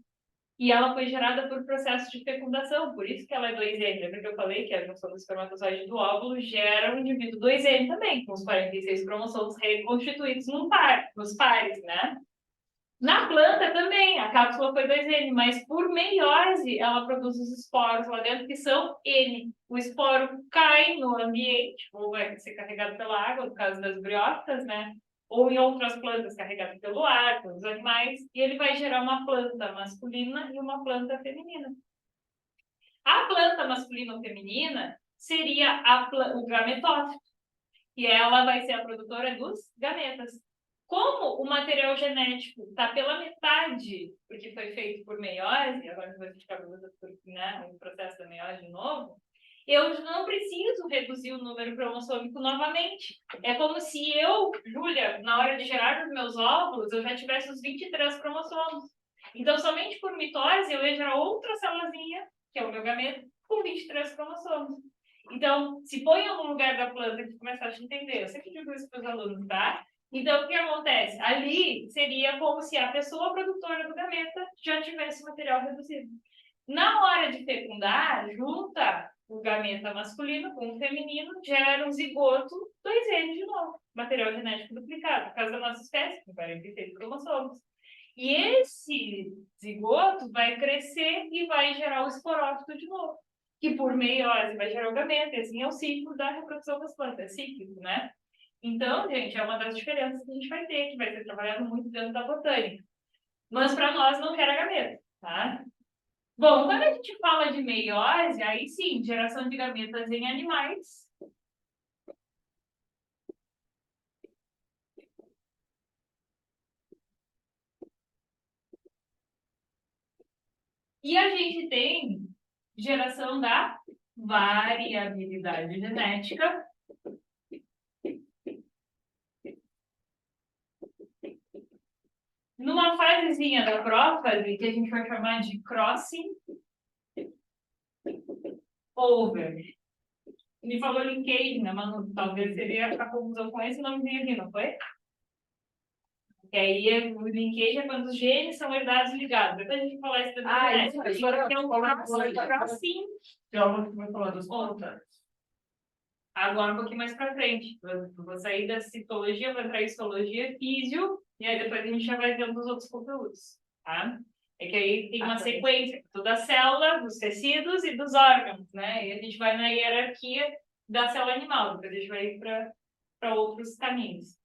E ela foi gerada por processo de fecundação, por isso que ela é 2N. Lembra que eu falei que a junção do espermatozoide do óvulo gera um indivíduo 2N também, com os 46 cromossomos reconstituídos nos pares, né? Na planta também, a cápsula foi 2N, mas por meiose ela produz os esporos lá dentro, que são N. O esporo cai no ambiente, ou vai ser carregado pela água, no caso das briófitas, né? Ou em outras plantas carregadas pelo ar, pelos animais, e ele vai gerar uma planta masculina e uma planta feminina. A planta masculina ou feminina seria o gametófito, e ela vai ser a produtora dos gametas. Como o material genético está pela metade, porque foi feito por meiose, agora eu vou explicar para vocês o processo da meiose de novo, eu não preciso reduzir o número cromossômico novamente. É como se eu, Júlia, na hora de gerar os meus óvulos, eu já tivesse os 23 cromossomos. Então, somente por mitose, eu ia gerar outra célulazinha, que é o meu gameta, com 23 cromossomos. Então, se ponha no lugar da planta que começasse a entender. Eu sempre digo isso para os alunos, tá? Então, o que acontece? Ali seria como se a pessoa produtora do gameta já tivesse material reduzido. Na hora de fecundar, junta o gameta masculino com o feminino, gera um zigoto 2N de novo, material genético duplicado, por causa da nossa espécie, com 46 cromossomos. E esse zigoto vai crescer e vai gerar o esporófito de novo, que por meiose vai gerar o gameta, e assim é o ciclo da reprodução das plantas, é cíclico, né? Então, gente, é uma das diferenças que a gente vai ter, que vai ser trabalhado muito dentro da botânica. Mas para nós não gera gameta, tá? Bom, quando a gente fala de meiose, aí sim, geração de gametas em animais. E a gente tem geração da variabilidade genética. Numa fasezinha da prófase, que a gente vai chamar de crossing over. Ele falou linkage, né, Manu? Talvez seria a confusão com esse nomezinho aqui, não foi? Que aí o linkage é quando os genes são herdados ligados. Depois a gente falar isso também. Isso aí. Tem um crossing. Tem aula que vai falar das plantas. Agora um pouquinho mais para frente. Vou sair da citologia, vou entrar em histologia, físio, e aí depois a gente já vai vendo os outros conteúdos, tá? É que aí tem uma sequência da célula, dos tecidos e dos órgãos, né? E a gente vai na hierarquia da célula animal, depois a gente vai ir para outros caminhos.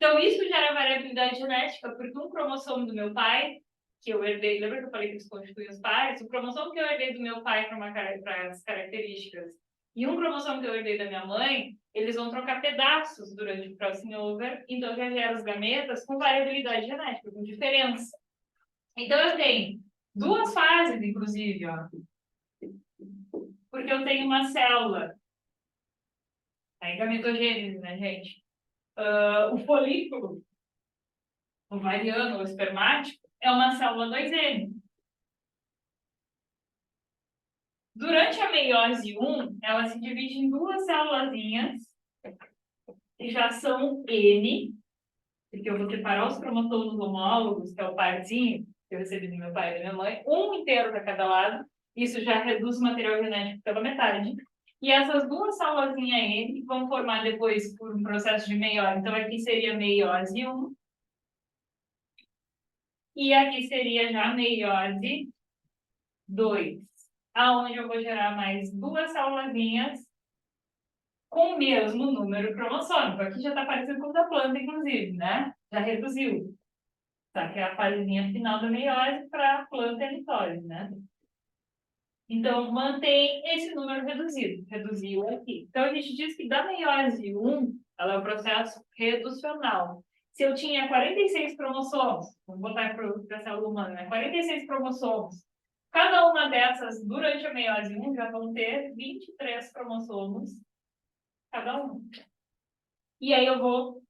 Então, isso gera variabilidade genética, porque um cromossomo do meu pai, que eu herdei, lembra que eu falei que eles constituem os pais? O cromossomo que eu herdei do meu pai para as características e um cromossomo que eu herdei da minha mãe, eles vão trocar pedaços durante o crossing over, então já gera os gametas com variabilidade genética, com diferença. Então, eu tenho duas fases, inclusive, ó, porque eu tenho uma célula, aí gametogênese, né, gente? O folículo ovariano ou espermático é uma célula 2N. Durante a meiose 1, ela se divide em duas célulazinhas, que já são N, porque eu vou separar os cromossomos homólogos, que é o parzinho, que eu recebi do meu pai e da minha mãe, um inteiro para cada lado, isso já reduz o material genético pela metade. E essas duas célulazinhas N vão formar depois por um processo de meiose. Então, aqui seria meiose 1, e aqui seria já meiose 2, aonde eu vou gerar mais duas célulazinhas com o mesmo número cromossômico. Aqui já está parecendo com o da planta, inclusive, né? Já reduziu. Tá? Que é a fasezinha final da meiose para a planta e a mitose, né? Então, mantém esse número reduzido. Reduziu aqui. Então, a gente diz que da meiose 1, ela é um processo reducional. Se eu tinha 46 cromossomos, vamos botar para a célula humana, né? 46 cromossomos. Cada uma dessas, durante a meiose 1, já vão ter 23 cromossomos, cada um. E aí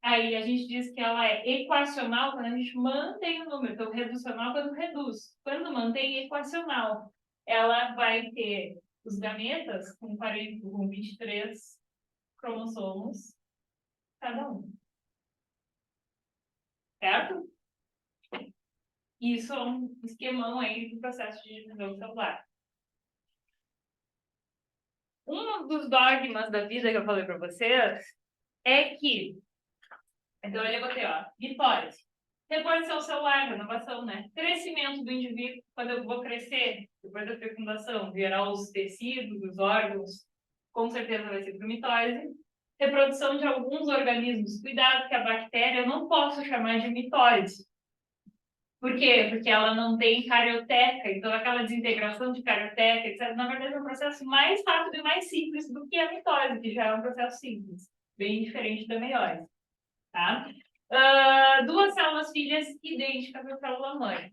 aí a gente diz que ela é equacional quando a gente mantém o número. Então, reducional quando reduz. Quando mantém equacional, ela vai ter os gametas com 23 cromossomos, cada um. Certo? Isso é um esquemão aí do processo de divisão celular. Um dos dogmas da vida que eu falei para vocês é que... Então, eu botei, ó, mitose. Reposição celular, renovação, né? Crescimento do indivíduo, quando eu vou crescer, depois da fecundação, virar os tecidos, os órgãos, com certeza vai ser por mitose. Reprodução de alguns organismos. Cuidado que a bactéria eu não posso chamar de mitose. Por quê? Porque ela não tem carioteca, então aquela desintegração de carioteca, etc., na verdade é um processo mais rápido e mais simples do que a mitose, que já é um processo simples, bem diferente da meiose. Tá? Duas células filhas idênticas à célula mãe.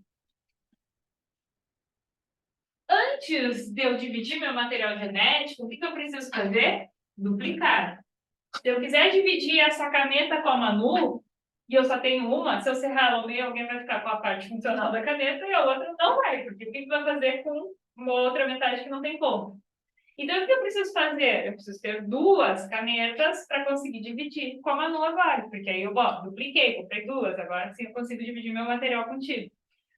Antes de eu dividir meu material genético, o que eu preciso fazer? Duplicar. Se eu quiser dividir essa caneta com a Manu, e eu só tenho uma, se eu serrar ela ao meio, alguém vai ficar com a parte funcional da caneta e a outra não vai, porque o que vai fazer com uma outra metade que não tem como? Então, o que eu preciso fazer? Eu preciso ter duas canetas para conseguir dividir com a Manu agora, porque aí eu dupliquei, comprei duas, agora sim eu consigo dividir meu material contigo.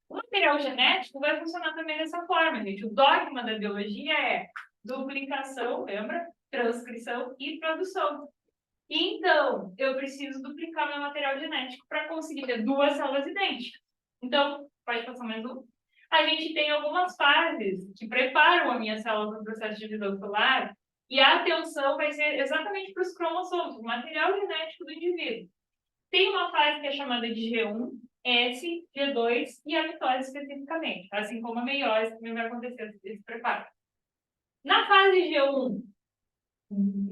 O material genético vai funcionar também dessa forma, gente. O dogma da biologia é duplicação, lembra? Transcrição e produção. Então, eu preciso duplicar meu material genético para conseguir ter duas células idênticas. Então, pode passar mais um. A gente tem algumas fases que preparam a minha célula para o processo de divisão celular, E a atenção vai ser exatamente para os cromossomos, o material genético do indivíduo. Tem uma fase que é chamada de G1, S, G2 e a mitose especificamente, assim como a meiose também vai acontecer esse preparo. Na fase G1,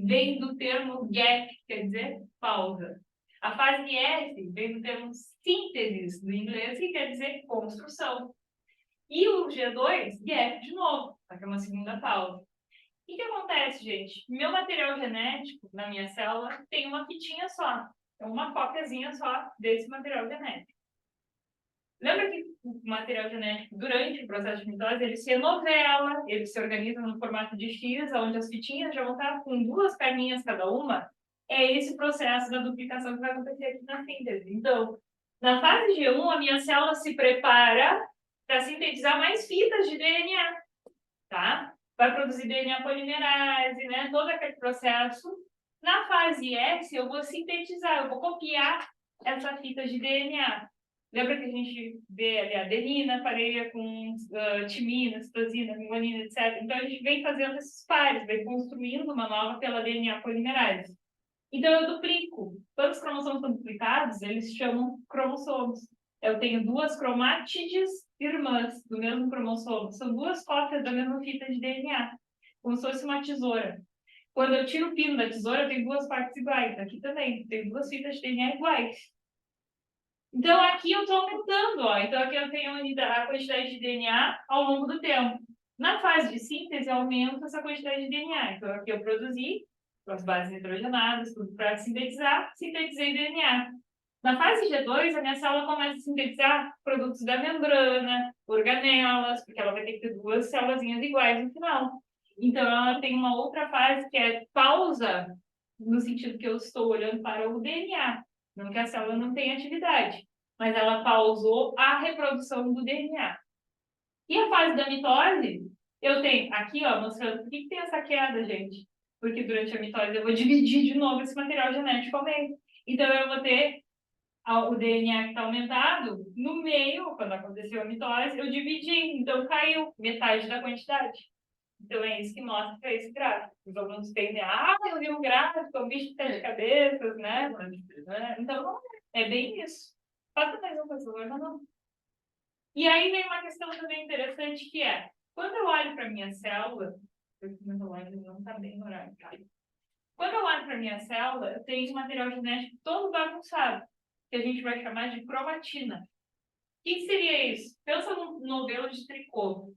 vem do termo gap, quer dizer pausa. A fase S vem do termo síntese, do inglês, que quer dizer construção. E o G2, gap de novo, só que é uma segunda pausa. O que acontece, gente? Meu material genético, na minha célula, tem uma fitinha só. É uma cópiazinha só desse material genético. Lembra que o material genético, durante o processo de mitose, ele se renovela, ele se organiza no formato de X, onde as fitinhas já vão estar com 2 perninhas cada uma. É esse processo da duplicação que vai acontecer aqui na síntese. Então, na fase G1, a minha célula se prepara para sintetizar mais fitas de DNA, tá? Vai produzir DNA polimerase, né? Todo aquele processo. Na fase S, eu vou sintetizar, eu vou copiar essa fita de DNA. Lembra que a gente vê ali a adenina, pareia com timina, citosina, guanina, etc. Então, a gente vem fazendo esses pares, vem construindo uma nova pela DNA polimerase. Então, eu duplico. Quando os cromossomos são duplicados, eles se chamam cromossomos. Eu tenho 2 cromátides irmãs do mesmo cromossomo. São 2 cópias da mesma fita de DNA, como se fosse uma tesoura. Quando eu tiro o pino da tesoura, eu tenho 2 partes iguais. Aqui também, tenho 2 fitas de DNA iguais. Então, aqui eu estou aumentando, ó. Então, aqui eu tenho a quantidade de DNA ao longo do tempo. Na fase de síntese, eu aumento essa quantidade de DNA. Então, aqui eu produzi as bases nitrogenadas, tudo para sintetizar, sintetizei DNA. Na fase G2, a minha célula começa a sintetizar produtos da membrana, organelas, porque ela vai ter que ter 2 células iguais no final. Então, ela tem uma outra fase que é pausa, no sentido que eu estou olhando para o DNA. Não que a célula não tenha atividade, mas ela pausou a reprodução do DNA. E a fase da mitose, eu tenho aqui, ó, mostrando por que tem essa queda, gente. Porque durante a mitose eu vou dividir de novo esse material genético ao meio. Então, eu vou ter o DNA que está aumentado, no meio, quando aconteceu a mitose, eu dividi, então caiu metade da quantidade. Então, é isso que mostra esse gráfico. Os alunos têm, eu vi um gráfico, um bicho de 7 cabeças, né? Então, é bem isso. Faça mais um, por favor, não. E aí vem uma questão também interessante, que é, quando eu olho para a minha célula, meu olho não está bem no horário, tá? Quando eu olho para a minha célula, eu tenho um material genético todo bagunçado, que a gente vai chamar de cromatina. O que seria isso? Pensa num novelo de tricô.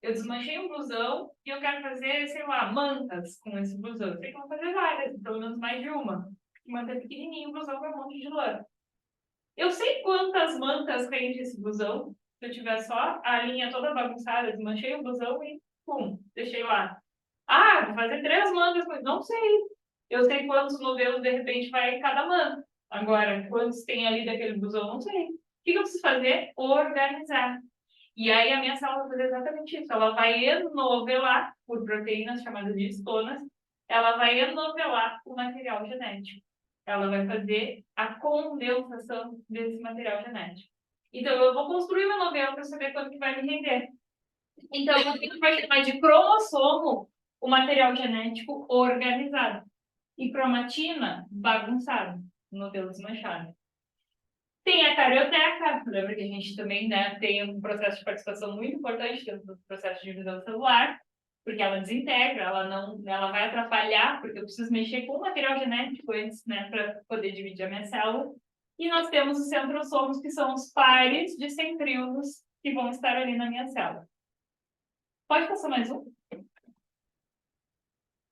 Eu desmanchei um blusão e eu quero fazer, sei lá, mantas com esse blusão. Eu sei que eu vou fazer várias, pelo menos mais de uma. Manta é pequenininho, o blusão vai um monte de lã. Eu sei quantas mantas rende esse blusão. Se eu tiver só a linha toda bagunçada, desmanchei o blusão e pum, deixei lá. Vou fazer 3 mantas, mas não sei. Eu sei quantos novelos, de repente, vai em cada manta. Agora, quantos tem ali daquele blusão, não sei. O que eu preciso fazer? Organizar. E aí a minha célula vai fazer exatamente isso. Ela vai enovelar, por proteínas chamadas de histonas, ela vai enovelar o material genético. Ela vai fazer a condensação desse material genético. Então, eu vou construir uma novela para saber quanto que vai me render. Então, a gente vai chamar de cromossomo o material genético organizado. E cromatina, bagunçado, novelo desmanchado. Tem a carioteca, lembra que a gente também, né, tem um processo de participação muito importante dentro do processo de divisão celular, porque ela desintegra, ela vai atrapalhar, porque eu preciso mexer com o material genético antes, né, para poder dividir a minha célula. E nós temos os centrossomos, que são os pares de centríolos que vão estar ali na minha célula. Pode passar mais um?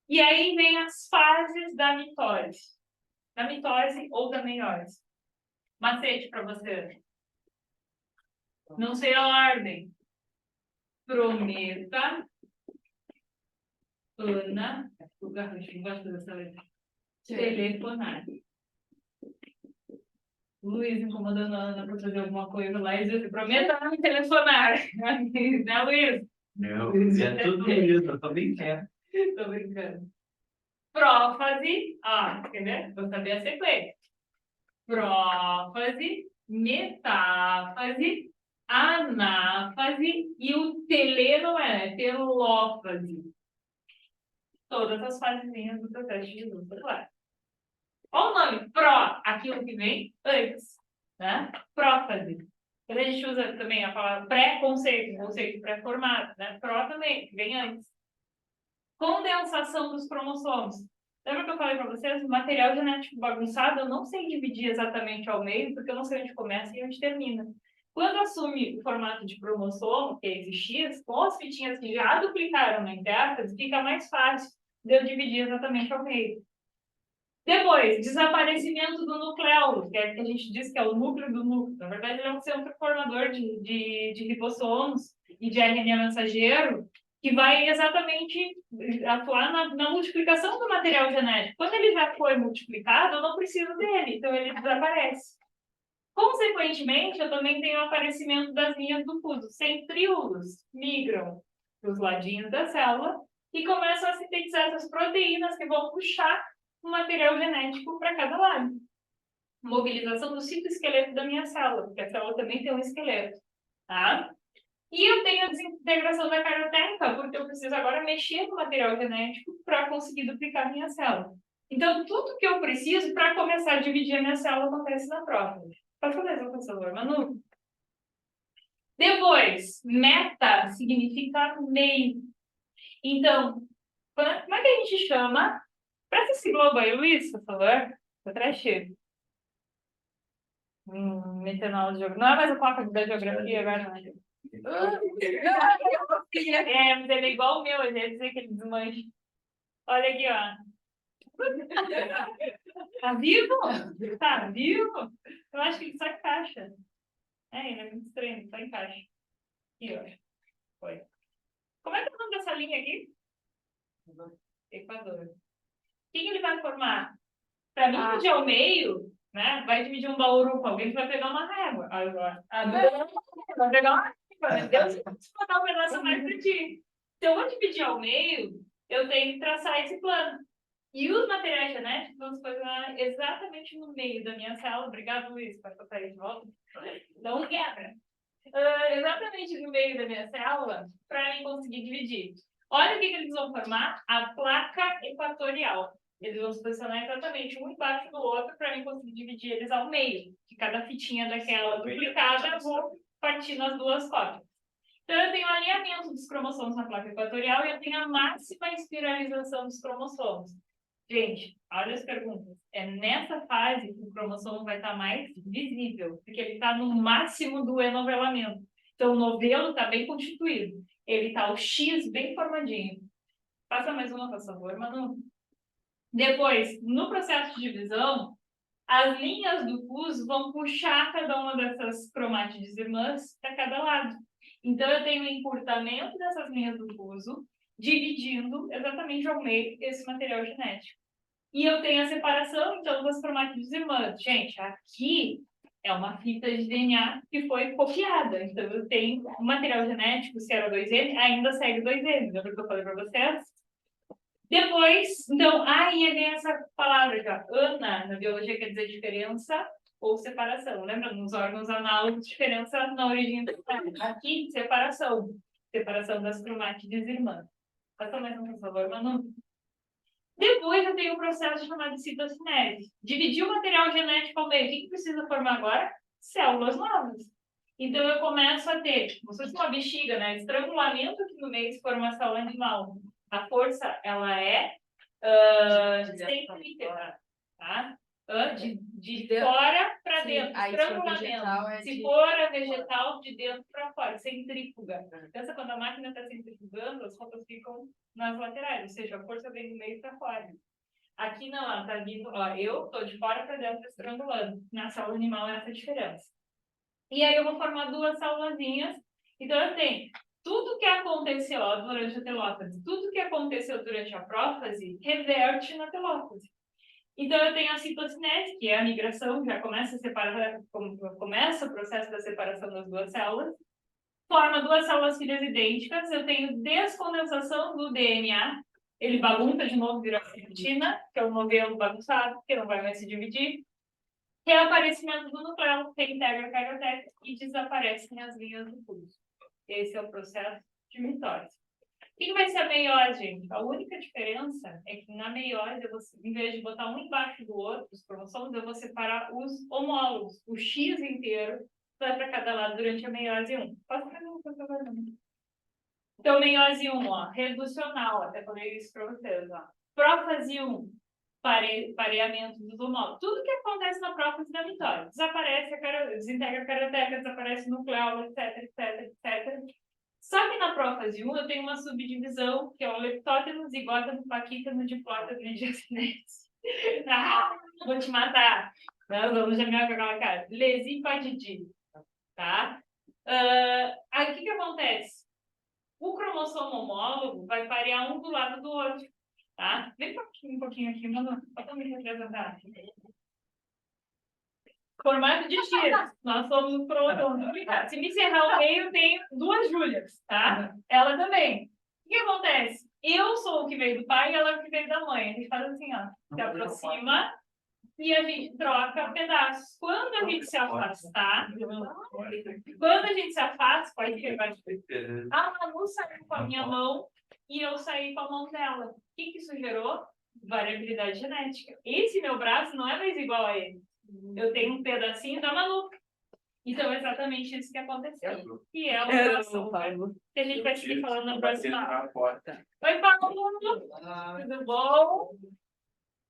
E aí vem as fases da mitose ou da meiose. Macete para você. Não sei a ordem. Prometa. Ana. O garrancho, não gosto dessa letra. Telefonar. Luiz incomodando a Ana para fazer alguma coisa lá e diz: prometa não me telefonar. Né, Luiz? Não, é tudo isso, eu tô bem quieto. Tô brincando. Prófase. Quer ver? Vou saber a sequência. Prófase, metáfase, anáfase e o telê não é telófase. todas as fasezinhas do processo de divisião celular. Olha o nome, pró, aquilo que vem antes, né? Prófase. Quando a gente usa também a palavra pré-conceito, conceito pré-formado, né? Pró também, que vem antes. Condensação dos cromossomos. Lembra que eu falei para vocês? O material genético bagunçado, eu não sei dividir exatamente ao meio, porque eu não sei onde começa e onde termina. Quando assume o formato de cromossomo, que é esse X, com as fitinhas que já duplicaram na intérfase, fica mais fácil de eu dividir exatamente ao meio. Depois, desaparecimento do nucleolo, que é que a gente diz que é o núcleo do núcleo. Na verdade, ele é um centro formador de ribossomos e de RNA mensageiro, que vai exatamente atuar na multiplicação do material genético. Quando ele já foi multiplicado, eu não preciso dele, então ele desaparece. Consequentemente, eu também tenho o aparecimento das linhas do fuso. Centríolos migram para os ladinhos da célula e começam a sintetizar essas proteínas que vão puxar o material genético para cada lado. Mobilização do citoesqueleto da minha célula, porque a célula também tem um esqueleto. Tá? E eu tenho a desintegração da carioteca, porque eu preciso agora mexer no material genético para conseguir duplicar a minha célula. Então, tudo que eu preciso para começar a dividir a minha célula acontece na prófase. Pode fazer, professor Manu? Depois, meta significa meio. Então, como é que a gente chama? Presta esse globo aí, Luiz, por favor. Eu trago. Metendo aula de geografia. Não é mais a placa da geografia agora, não. Mas ele é igual o meu, ele ia dizer que ele desmancha. Olha aqui, ó. Tá vivo? Tá vivo? Eu acho que ele só encaixa. Ele é muito estranho, ele só encaixa. Aqui, ó. Foi. Como é que é o nome dessa linha aqui? Equador. O que ele vai formar? Para mim, dividir ao meio, né? Vai dividir um bauru com alguém que vai pegar uma régua. Agora. Vai pegar uma régua. Deus vai botar um pedaço mais para ti. Se eu vou dividir ao meio, eu tenho que traçar esse plano. E os materiais genéticos vão se posicionar exatamente no meio da minha célula. Obrigado, Luiz, para botar ele de volta. Não quebra. Exatamente no meio da minha célula, para mim conseguir dividir. Olha o que eles vão formar: a placa equatorial. Eles vão se posicionar exatamente um embaixo do outro para mim conseguir dividir eles ao meio. Que cada fitinha daquela duplicada eu vou partir nas duas cópias. Então, eu tenho o alinhamento dos cromossomos na placa equatorial e eu tenho a máxima espiralização dos cromossomos. Gente, olha as perguntas. É nessa fase que o cromossomo vai estar mais visível, porque ele está no máximo do enovelamento. Então, o novelo está bem constituído. Ele está o X bem formadinho. Passa mais uma, por favor, Manu. Depois, no processo de divisão, as linhas do fuso vão puxar cada uma dessas cromátides irmãs para cada lado. Então, eu tenho o encurtamento dessas linhas do fuso, dividindo exatamente ao meio esse material genético. E eu tenho a separação, então, das cromátides irmãs. Gente, aqui é uma fita de DNA que foi copiada. Então, eu tenho o material genético, se era 2N, ainda segue 2N. Lembra que eu falei para vocês? Depois, então, aí vem essa palavra já. Ana, na biologia, quer dizer diferença ou separação. Lembra? Nos órgãos análogos, diferença na origem do aqui, separação. Separação das cromátides irmãs. Passa mais um, por favor, Manu. Depois eu tenho um processo chamado citocinese. Dividir o material genético ao meio. O que precisa formar agora? Células novas. Então eu começo a ter, como se fosse uma bexiga, né? Estrangulamento aqui no meio de formação animal. A força, ela é centrípeta, tá? De fora para dentro, estrangulamento. Se for a vegetal, de dentro para fora, centrífuga. Pensa quando a máquina está centrifugando, as pontas ficam nas laterais, ou seja, a força vem do meio para fora. Aqui não, ela está vindo, ó, eu estou de fora para dentro estrangulando. Na célula animal é essa diferença. E aí eu vou formar duas célulazinhas. Então eu tenho tudo que aconteceu durante a telófase, tudo que aconteceu durante a prófase, reverte na telófase. Então, eu tenho a citocinese, que é a migração, já começa a separar, começa o processo da separação das duas células, forma duas células filhas idênticas, eu tenho descondensação do DNA, ele bagunça de novo, vira proteína, que é um novelo bagunçado, que não vai mais se dividir, reaparecimento do nucleolo, que integra a carioteca e desaparecem as linhas do fuso. Esse é o processo de mitose. que vai ser a meiose, gente? A única diferença é que na meiose, em vez de botar um embaixo do outro, os cromossomos, eu vou separar os homólogos. O X inteiro vai para cada lado durante a meiose 1. Posso fazer uma coisa agora? Então, meiose 1, ó, reducional, até falei isso para vocês, ó. Prófase 1, pareamento dos homólogos. Tudo que acontece na prófase da mitose. Desaparece, desintegra a caroteca, desaparece o nucleolo, etc, etc, etc. Só que na prófase 1 eu tenho uma subdivisão, que é o leptóteno, zigóteno, paquíteno, diplóteno e diacinese. Vou te matar. Não, vamos já me agarrar, cara. Lesipatidina, tá? Aí o que acontece? O cromossomo homólogo vai parear um do lado do outro, tá? Vem um pouquinho aqui, mano. Só me representar. Formato de X. Nós somos o cromossomo. Se me encerrar o meio, tem 2 Júlias, tá? Ela também. O que acontece? Eu sou o que veio do pai e ela é o que veio da mãe. A gente faz assim, ó. Se aproxima e a gente troca pedaços. Quando a gente se afastar, pode pegar. A Manu saiu com a minha mão e eu saí com a mão dela. O que isso gerou? Variabilidade genética. Esse meu braço não é mais igual a ele. Eu tenho um pedacinho da Manu. Então, é exatamente isso que aconteceu. E é uma relação que a gente vai seguir falando na próxima aula. Oi, Paulo! Tudo bom?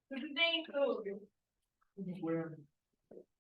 Tudo bem, Túlio?